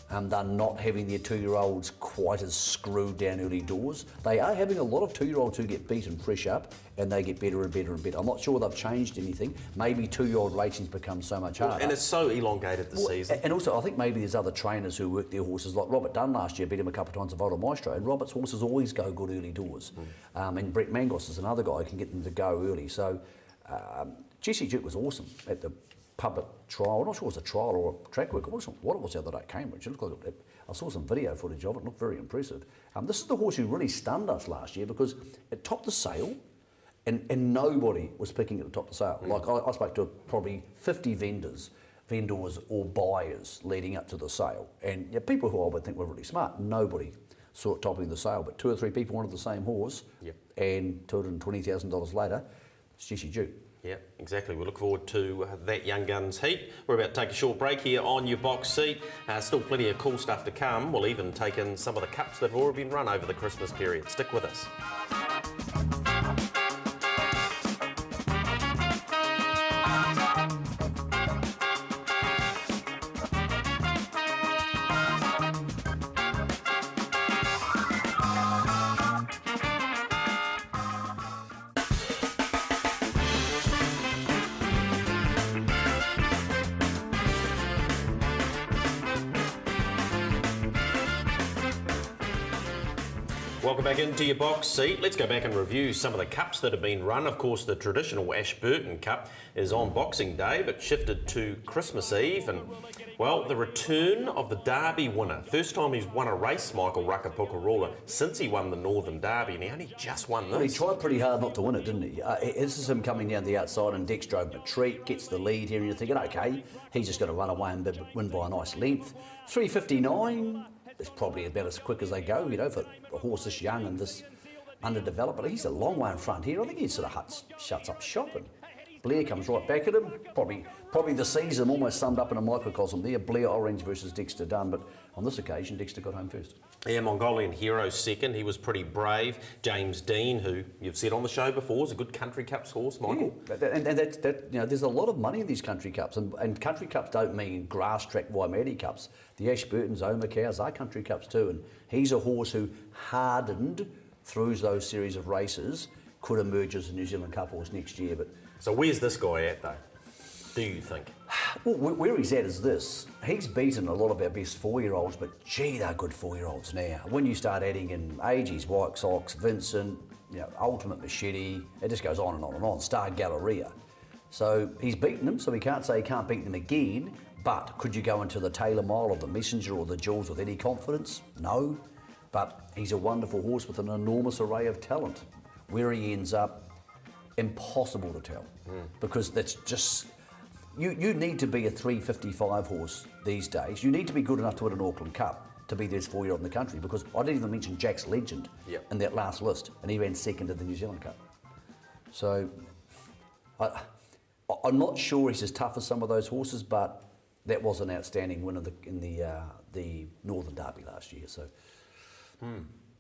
they're not having their 2-year-olds quite as screwed down early doors. They are having a lot of 2-year-olds who get beaten fresh up and they get better and better and better. I'm not sure they've changed anything. Maybe 2-year-old racing's become so much harder. And it's so elongated this season. And also, I think maybe there's other trainers who work their horses, like Robert Dunn last year beat him a couple of times at Volta Maestro, and Robert's horses always go good early doors. And Brett Mangos is another guy who can get them to go early. So Jessie Duke was awesome at the public trial. I'm not sure it was a trial or a track work. I wasn't sure what it was the other day at Cambridge. It looked like I saw some video footage of it. It looked very impressive. This is the horse who really stunned us last year because it topped the sale and nobody was picking it at the top of the sale. Like I spoke to probably 50 vendors or buyers leading up to the sale. And people who I would think were really smart, nobody saw it topping the sale, but 2 or 3 people wanted the same horse. And $220,000 later, it's Jessie Duke. Yeah, exactly. We look forward to that Young Guns heat. We're about to take a short break here on your box seat. Still plenty of cool stuff to come. We'll even take in some of the cups that have already been run over the Christmas period. Stick with us. Welcome back into your box seat. Let's go back and review some of the cups that have been run. Of course, the traditional Ashburton Cup is on Boxing Day, but shifted to Christmas Eve. And, well, the return of the Derby winner. First time he's won a race, Michael Rakapukarula, since he won the Northern Derby, and he only just won Well, he this. tried pretty hard not to win it, didn't he? This is him coming down the outside and Dex drove him a treat, gets the lead here, and you're thinking, okay, he's just going to run away and win by a nice length. 3:59. It's probably about as quick as they go, you know, for a horse this young and this underdeveloped. But he's a long way in front here. I think he sort of shuts up shop. And Blair comes right back at him. Probably the season almost summed up in a microcosm there. Blair Orange versus Dexter Dunn. But on this occasion, Dexter got home first. Yeah, Mongolian Hero second. He was pretty brave. James Dean, who you've said on the show before, is a good Country Cups horse, Michael. Yeah, and that you know, there's a lot of money in these Country Cups, and Country Cups don't mean grass track Waimate Cups. The Ashburtons, Oma Cows are Country Cups too, and he's a horse who, hardened through those series of races, could emerge as a New Zealand Cup horse next year. But So where's this guy at, though, do you think? well, where he's at is this. He's beaten a lot of our best 4-year-olds, but gee, they're good 4-year-olds now. When you start adding in ages, White Sox, Vincent, you know, Ultimate Machete, it just goes on and on and on. Star Galleria. So he's beaten them, so we can't say he can't beat them again. But could you go into the Taylor Mile or the Messenger or the Jewels with any confidence? No. But he's a wonderful horse with an enormous array of talent. Where he ends up, impossible to tell. Because that's just... You need to be a 3:55 horse these days. You need to be good enough to win an Auckland Cup to be this 4-year-old in the country, because I didn't even mention Jack's Legend in that last list, and he ran second in the New Zealand Cup. So I'm not sure he's as tough as some of those horses, but that was an outstanding win in the Northern Derby last year. So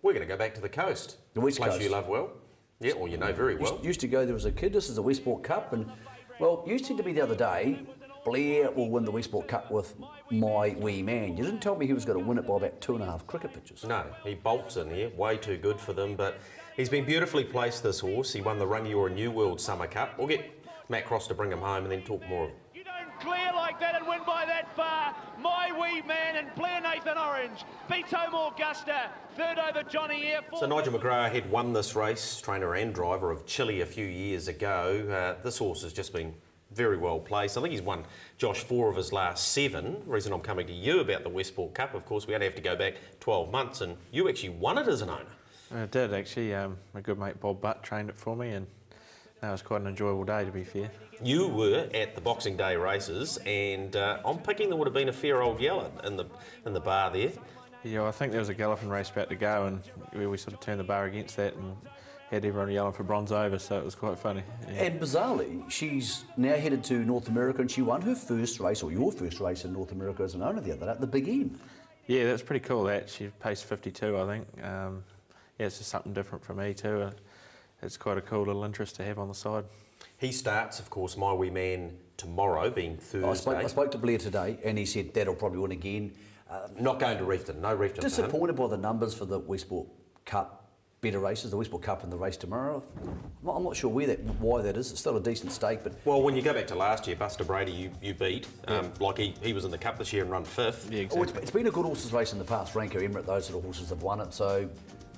We're going to go back to the coast. The West Place Coast. you love well. Yeah, or you know very well. used to go there as a kid. This is the Westport Cup, and well, you said to me the other day, Blair will win the Westport Cup with My Wee Man. You didn't tell me he was going to win it by about 2.5 cricket pitches. No, he bolts in here, way too good for them, but he's been beautifully placed, this horse. He won the Rangiora New World Summer Cup. We'll get Matt Cross to bring him home and then talk more of it. You don't clear like that and win by that far. My Wee Man and Blair Nathan Orange beats Home Augusta. Third over Johnny Eyre. So Nigel McGrath had won this race, trainer and driver of Chile a few years ago. This horse has just been very well placed. I think he's won, Josh, 4 of his last 7. The reason I'm coming to you about the Westport Cup, of course, we only have to go back 12 months, and you actually won it as an owner. I did actually. My good mate Bob Butt trained it for me, and that was quite an enjoyable day, to be fair. You were at the Boxing Day races, and I'm picking there would have been a fair old yell in the bar there. Yeah, I think there was a Galloping race about to go, and we sort of turned the bar against that and had everyone yelling for bronze over, so it was quite funny. Yeah. And bizarrely, she's now headed to North America, and she won her first race, or your first race in North America as an owner the other day, at the Big M. Yeah, that was pretty cool, that. She paced 52, I think. Yeah, it's just something different for me too. And it's quite a cool little interest to have on the side. He starts, of course, My Wee Man tomorrow, being Thursday. I spoke to Blair today, and he said that'll probably win again. Not going to Reefton, no Reefton. Disappointed by the numbers for the Westport Cup better races, the Westport Cup and the race tomorrow. I'm not sure why that is. It's still a decent stake, but Well, when you go back to last year, Buster Brady, you beat. Like he was in the Cup this year and run 5th. Yeah, oh, exactly. it's been a good horses race in the past. Franco Emirate, those sort of horses have won it. So,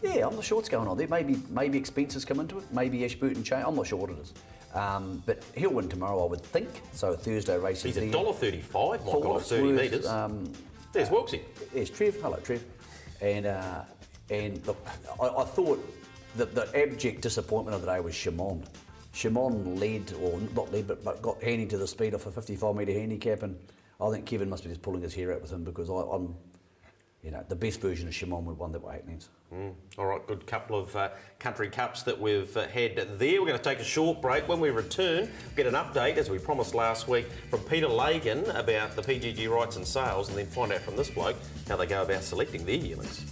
yeah, I'm not sure what's going on there. Maybe expenses come into it. Maybe Ashburton change. I'm not sure what it is. But he'll win tomorrow, I would think. So Thursday race He's is there. $1.35, For Michael, what off it's 30 worth, metres. There's Wilksy. Yes, Trev. Hello, Trev. And look, I thought that the abject disappointment of the day was Shimon. Shimon led, or not led, but got handing to the speed off a 55-metre handicap, and I think Kevin must be just pulling his hair out with him, because I'm, you know, the best version of Shimon would won that by 8 lengths. All right, good couple of country cups that we've had there. We're going to take a short break. When we return, we'll get an update, as we promised last week, from Peter Lagan about the PGG rights and sales, and then find out from this bloke how they go about selecting their yearlings.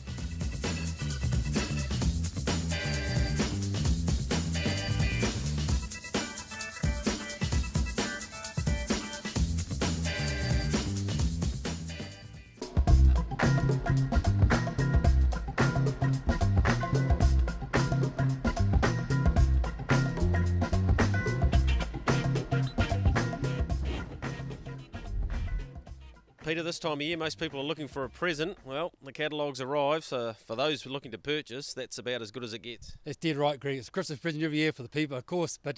Peter, this time of year, most people are looking for a present. Well, the catalogue's arrived, so for those who are looking to purchase, that's about as good as it gets. That's dead right, Greg. It's a Christmas present every year for the people, of course, but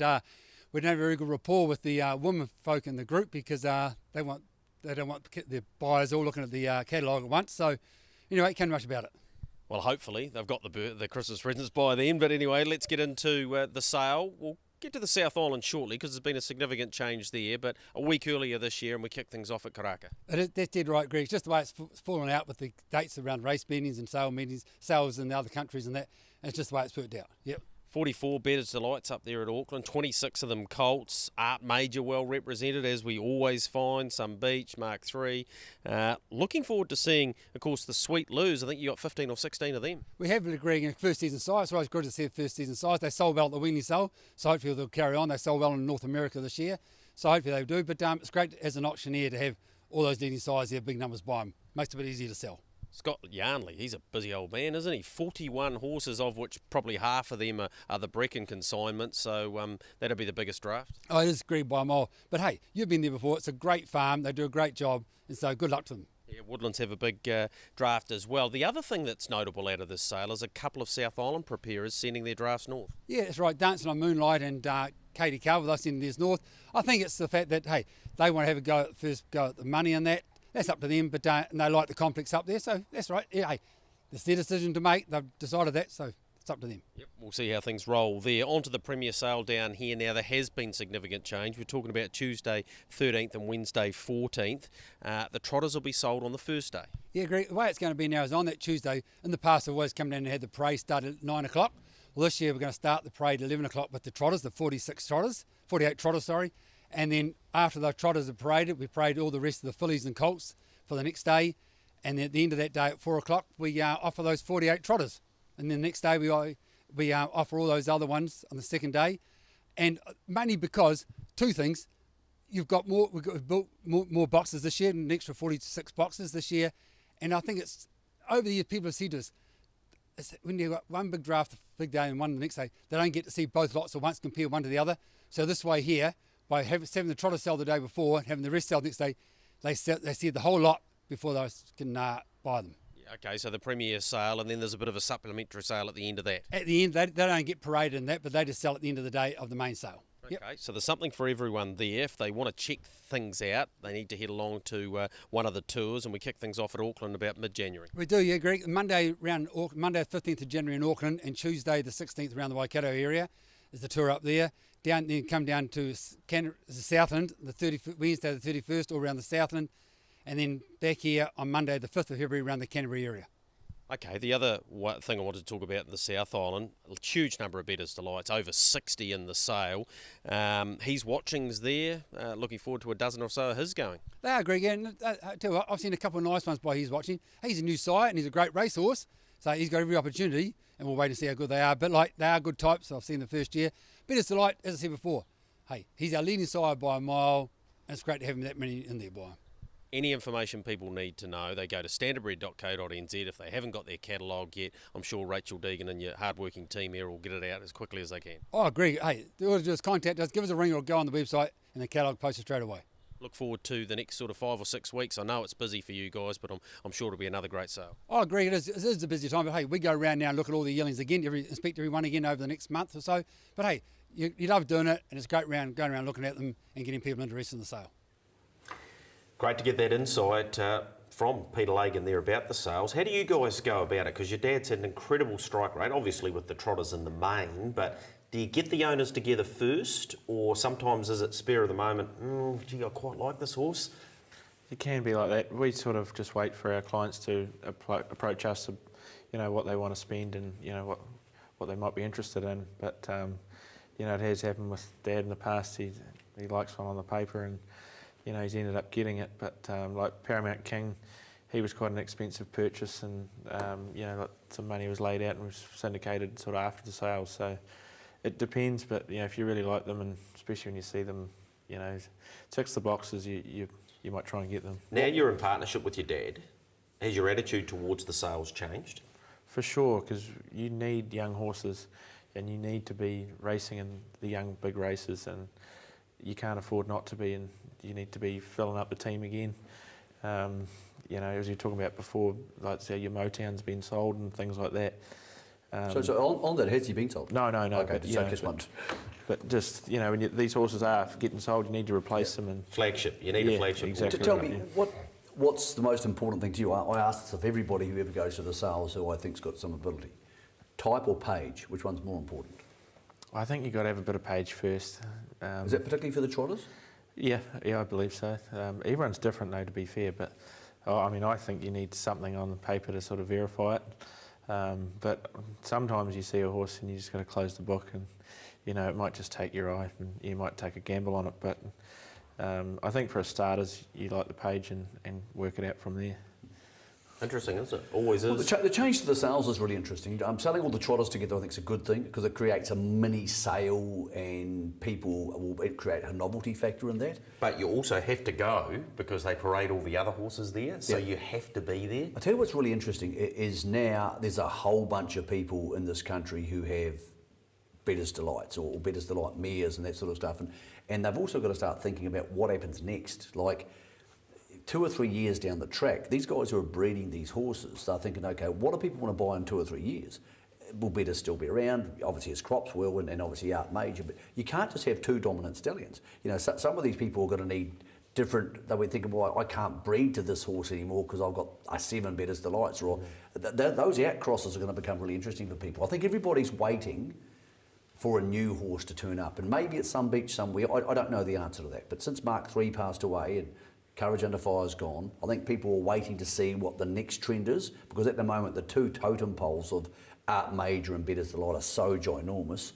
we don't have a very good rapport with the women folk in the group because they don't want the buyers all looking at the catalogue at once. So, anyway, can't do much about it. Well, hopefully they've got the Christmas presents by then. But anyway, let's get into the sale. We'll get to the South Island shortly because there's been a significant change there, but a week earlier this year and we kick things off at Karaka. That's dead right, Greg. It's just the way it's fallen out with the dates around race meetings and sales in the other countries and that. And it's just the way it's worked out. Yep. 44 Betters Delights up there at Auckland, 26 of them Colts, Art Major well represented as we always find, some Beach, Mark III. Looking forward to seeing, of course, the Sweet Loos. I think you got 15 or 16 of them. We have Greg in first season size. It's always good to see the first season size. They sold well at the Weanley sale, so hopefully they'll carry on. They sold well in North America this year, so hopefully they do. But it's great as an auctioneer to have all those leading size there, big numbers by them. Makes it a bit easier to sell. Scott Yarnley, he's a busy old man, isn't he? 41 horses, of which probably half of them are the Brecken consignment, so that'll be the biggest draft. Oh, it is Greg by a mile. But hey, you've been there before. It's a great farm. They do a great job, and so good luck to them. Yeah, Woodlands have a big draft as well. The other thing that's notable out of this sale is a couple of South Island preparers sending their drafts north. Yeah, that's right. Dancing on Moonlight and Katie Carver, they're sending theirs north. I think it's the fact that, hey, they want to have a first go at the money and that. That's up to them, but and they like the complex up there, so that's right. Yeah, hey, it's their decision to make. They've decided that, so it's up to them. Yep, we'll see how things roll there. On to the Premier sale down here now. There has been significant change. We're talking about Tuesday 13th and Wednesday 14th. The trotters will be sold on the first day. Yeah, Greg, the way it's going to be now is on that Tuesday. In the past, we've always come down and had the parade start at 9 o'clock. Well, this year we're going to start the parade at 11 o'clock with the trotters, the 48 trotters, sorry. And then after the trotters are paraded, we parade all the rest of the fillies and colts for the next day. And then at the end of that day at 4 o'clock, we offer those 48 trotters. And then the next day we offer all those other ones on the second day. And mainly because two things, we've built more boxes this year, an extra 46 boxes this year. And I think it's over the years people have said to us, when you've got one big draft, big day, and one the next day, they don't get to see both lots at once, compare one to the other. So this way here, by having the trotter sell the day before and having the rest sell the next day, they see the whole lot before they can buy them. Yeah, okay, so the Premier sale, and then there's a bit of a supplementary sale at the end of that. At the end, they don't get paraded in that, but they just sell at the end of the day of the main sale. Okay, so there's something for everyone there. If they want to check things out, they need to head along to one of the tours, and we kick things off at Auckland about mid-January. We do, yeah, Greg. Monday 15th of January in Auckland, and Tuesday the 16th around the Waikato area is the tour up there. Then come down to the Southland, Wednesday the 31st, all around the Southland, and then back here on Monday the 5th of February around the Canterbury area. Okay, the other thing I wanted to talk about in the South Island, a huge number of Betters Delights, over 60 in the sale. He's watching's there, looking forward to a dozen or so of his going. They are, Greg, and I tell you what, I've seen a couple of nice ones by his watching. He's a new sire and he's a great racehorse, so he's got every opportunity, and we'll wait and see how good they are. But they are good types, I've seen the first year. Betters Delight, as I said before, hey, he's our leading sire by a mile, and it's great to have him that many in there by him. Any information people need to know, they go to standardbred.co.nz. If they haven't got their catalogue yet, I'm sure Rachel Deegan and your hard-working team here will get it out as quickly as they can. Oh, Greg, hey, all you do is contact us, give us a ring or go on the website, and the catalogue post it straight away. Look forward to the next sort of 5 or 6 weeks. I know it's busy for you guys, but I'm sure it'll be another great sale. Oh, Greg, it is a busy time, but hey, we go around now and look at all the yearlings again, inspect everyone again over the next month or so. But hey, you love doing it, and it's great going around looking at them and getting people interested in the sale. Great to get that insight from Peter Lagan there about the sales. How do you guys go about it? Because your dad's had an incredible strike rate, obviously with the trotters in the main, but do you get the owners together first, or sometimes is it spur of the moment, gee, I quite like this horse? It can be like that. We sort of just wait for our clients to approach us, what they want to spend and, what they might be interested in. But, it has happened with Dad in the past. He likes one on the paper and, he's ended up getting it. But like Paramount King, he was quite an expensive purchase, and some money was laid out and was syndicated sort of after the sale. So it depends, but if you really like them, and especially when you see them, ticks the boxes, you might try and get them. Now you're in partnership with your dad. Has your attitude towards the sales changed? For sure, because you need young horses, and you need to be racing in the young big races, and you can't afford not to be, and you need to be filling up the team again. You know, as you were talking about before, like say your Motown's been sold and things like that. So on that, has he been sold? No. Okay, But, just you know, this one. but just, you know, when these horses are getting sold, you need to replace them. And Flagship. You need a Yeah, flagship. exactly. Tell right, me, yeah. what's the most important thing to you? I ask this of everybody who ever goes to the sales who I think's got some ability. Type or page, which one's more important? I think you've got to have a bit of page first. Is that particularly for the trotters? Yeah, I believe so. Everyone's different though, to be fair, but I mean, I think you need something on the paper to sort of verify it. But sometimes you see a horse and you just got to close the book, and you know it might just take your eye, and you might take a gamble on it. But I think for starters, you like the page and work it out from there. Interesting, isn't it? Always Well, is. the change to the sales is really interesting. Selling all the trotters together I think is a good thing because it creates a mini sale and people will create a novelty factor in that. But you also have to go because they parade all the other horses there, so you have to be there. I tell you what's really interesting is now there's a whole bunch of people in this country who have Bettor's Delights or Bettor's Delight mares and that sort of stuff, and they've also got to start thinking about what happens next. Like 2 or 3 years down the track, these guys who are breeding these horses start thinking, okay, what do people want to buy in 2 or 3 years? Will Bettor still be around? Obviously his crops will, and obviously Art Major, but you can't just have 2 dominant stallions. You know, some of these people are going to need different, they'll be thinking, well, I can't breed to this horse anymore because I've got a 7 Bettor's Delights, or those outcrosses are going to become really interesting for people. I think everybody's waiting for a new horse to turn up, and maybe at some beach somewhere, I don't know the answer to that, but since Mark III passed away and Courage Under Fire's gone, I think people are waiting to see what the next trend is, because at the moment the 2 totem poles of Art Major and Bettor's Delight are so ginormous.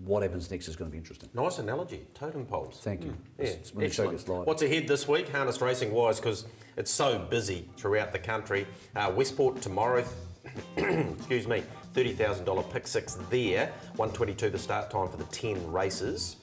What happens next is going to be interesting. Nice analogy, totem poles. Thank you. Yeah, It's when the show gets live. What's ahead this week, harness racing wise, because it's so busy throughout the country. Westport tomorrow, excuse me, $30,000 pick 6 there. 1:22 the start time for the 10 races.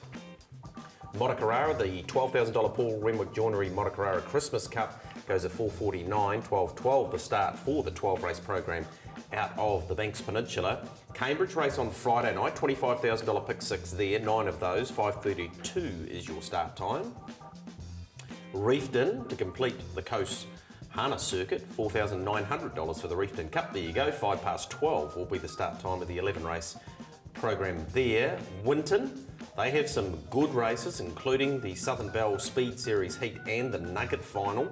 Motocarrara, the $12,000 Paul Renwick Joinery Motocarrara Christmas Cup goes at 4:49, 12:12 the start for the 12 race program out of the Banks Peninsula. Cambridge race on Friday night, $25,000 pick 6 there, 9 of those, 5:32 is your start time. Reefton to complete the Coast Harness Circuit, $4,900 for the Reefton Cup. There you go, 12:05 will be the start time of the 11 race program there. Winton, they have some good races, including the Southern Belle Speed Series Heat and the Nugget Final.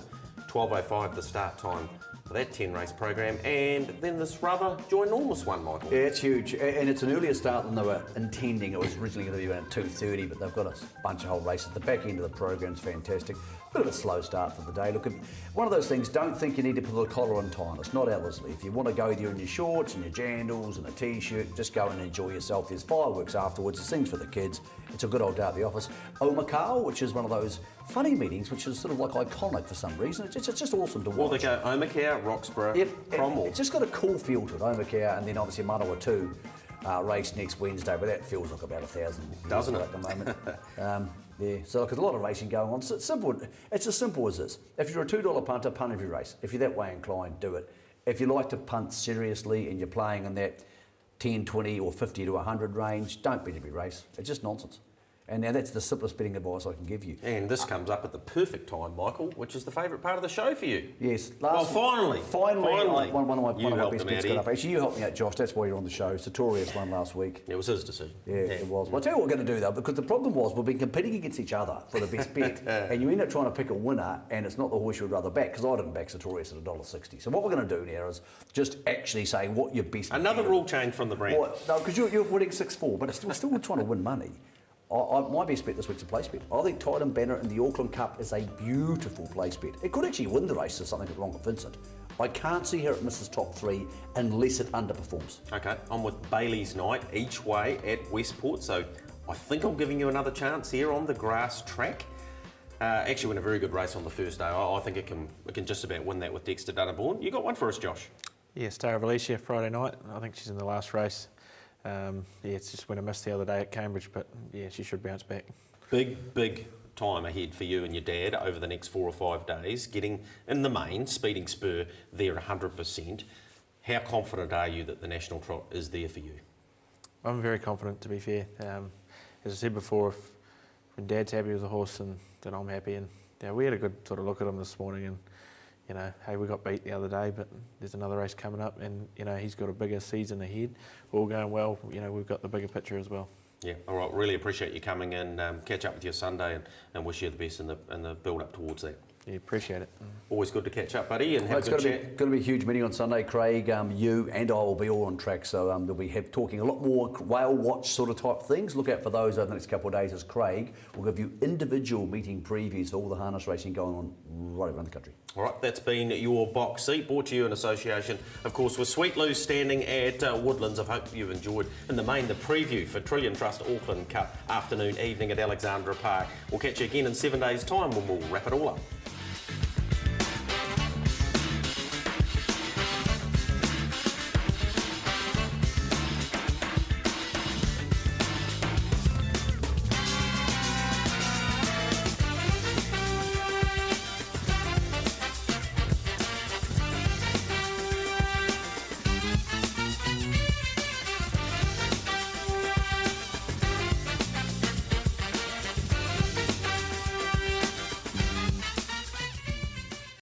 12:05 the start time for that 10 race program. And then this rather ginormous one, Michael. Yeah, it's huge, and it's an earlier start than they were intending. It was originally going to be around 2:30, but they've got a bunch of whole races. The back end of the program's fantastic. Bit of a slow start for the day. Look, one of those things, don't think you need to put a collar on time. It's not Ellerslie. If you want to go there in your shorts and your jandals and a t-shirt, just go and enjoy yourself. There's fireworks afterwards, there's things for the kids. It's a good old day at the office. Omakau, which is one of those funny meetings, which is sort of like iconic for some reason. It's just awesome to watch. Well, they go Omakau, Roxburgh, Yep, Cromwell. it's just got a cool feel to it, Omakau, and then obviously Manawa 2 race next Wednesday, but that feels like about 1,000. Doesn't it? At the moment. Yeah, so look, there's a lot of racing going on. It's simple. It's as simple as this. If you're a $2 punter, punt every race. If you're that way inclined, do it. If you like to punt seriously and you're playing in that 10, 20 or 50 to 100 range, don't bet every race. It's just nonsense. And now that's the simplest betting advice I can give you. And this comes up at the perfect time, Michael, which is the favourite part of the show for you. Yes. Finally. One of my You helped best him bets out got up. here. Actually, you helped me out, Josh. That's why you're on the show. Sartorius won last week. It was his decision. Yeah, it was. Well, I'll tell you what we're going to do, though, because the problem was we've been competing against each other for the best bet, and you end up trying to pick a winner, and it's not the horse you'd rather back, because I didn't back Sartorius at $1.60. So what we're going to do now is just actually say what your best bet Another is. rule change from the brand. Well, no, because you're winning 6-4, but we're still trying to win money. My best bet this week's a place bet. I think Titan Banner in the Auckland Cup is a beautiful place bet. It could actually win the race if something goes wrong with Vincent. I can't see how it misses top 3 unless it underperforms. Okay, I'm with Bailey's Night each way at Westport, so I think I'm giving you another chance here on the grass track. Actually went a very good race on the first day. I think it can just about win that with Dexter Dunneborn. You got one for us, Josh? Yeah, Star of Alicia Friday night. I think she's in the last race. It's just when I missed the other day at Cambridge, but yeah, she should bounce back. Big time ahead for you and your dad over the next 4 or 5 days, getting in the main, Speeding Spur there 100%. How confident are you that the National Trot is there for you? I'm very confident, to be fair. As I said before, when Dad's happy with the horse, then I'm happy. And yeah, we had a good sort of look at him this morning, and you know, hey, we got beat the other day, but there's another race coming up, and you know, he's got a bigger season ahead. All going well, you know, we've got the bigger picture as well. Yeah, all right. Really appreciate you coming in. Catch up with you Sunday, and wish you the best in the build up towards that. Yeah, appreciate it. Always good to catch up, buddy, and have It's a good going chat. to be a huge meeting on Sunday, Craig. You and I will be all on track, so they'll be talking a lot more whale watch sort of type things. Look out for those over the next couple of days as Craig will give you individual meeting previews for all the harness racing going on right around the country. All right, that's been your box seat, brought to you in association, of course, with Sweet Lou standing at Woodlands. I hope you've enjoyed, in the main, the preview for Trillion Trust Auckland Cup afternoon, evening at Alexandra Park. We'll catch you again in 7 days' time when we'll wrap it all up.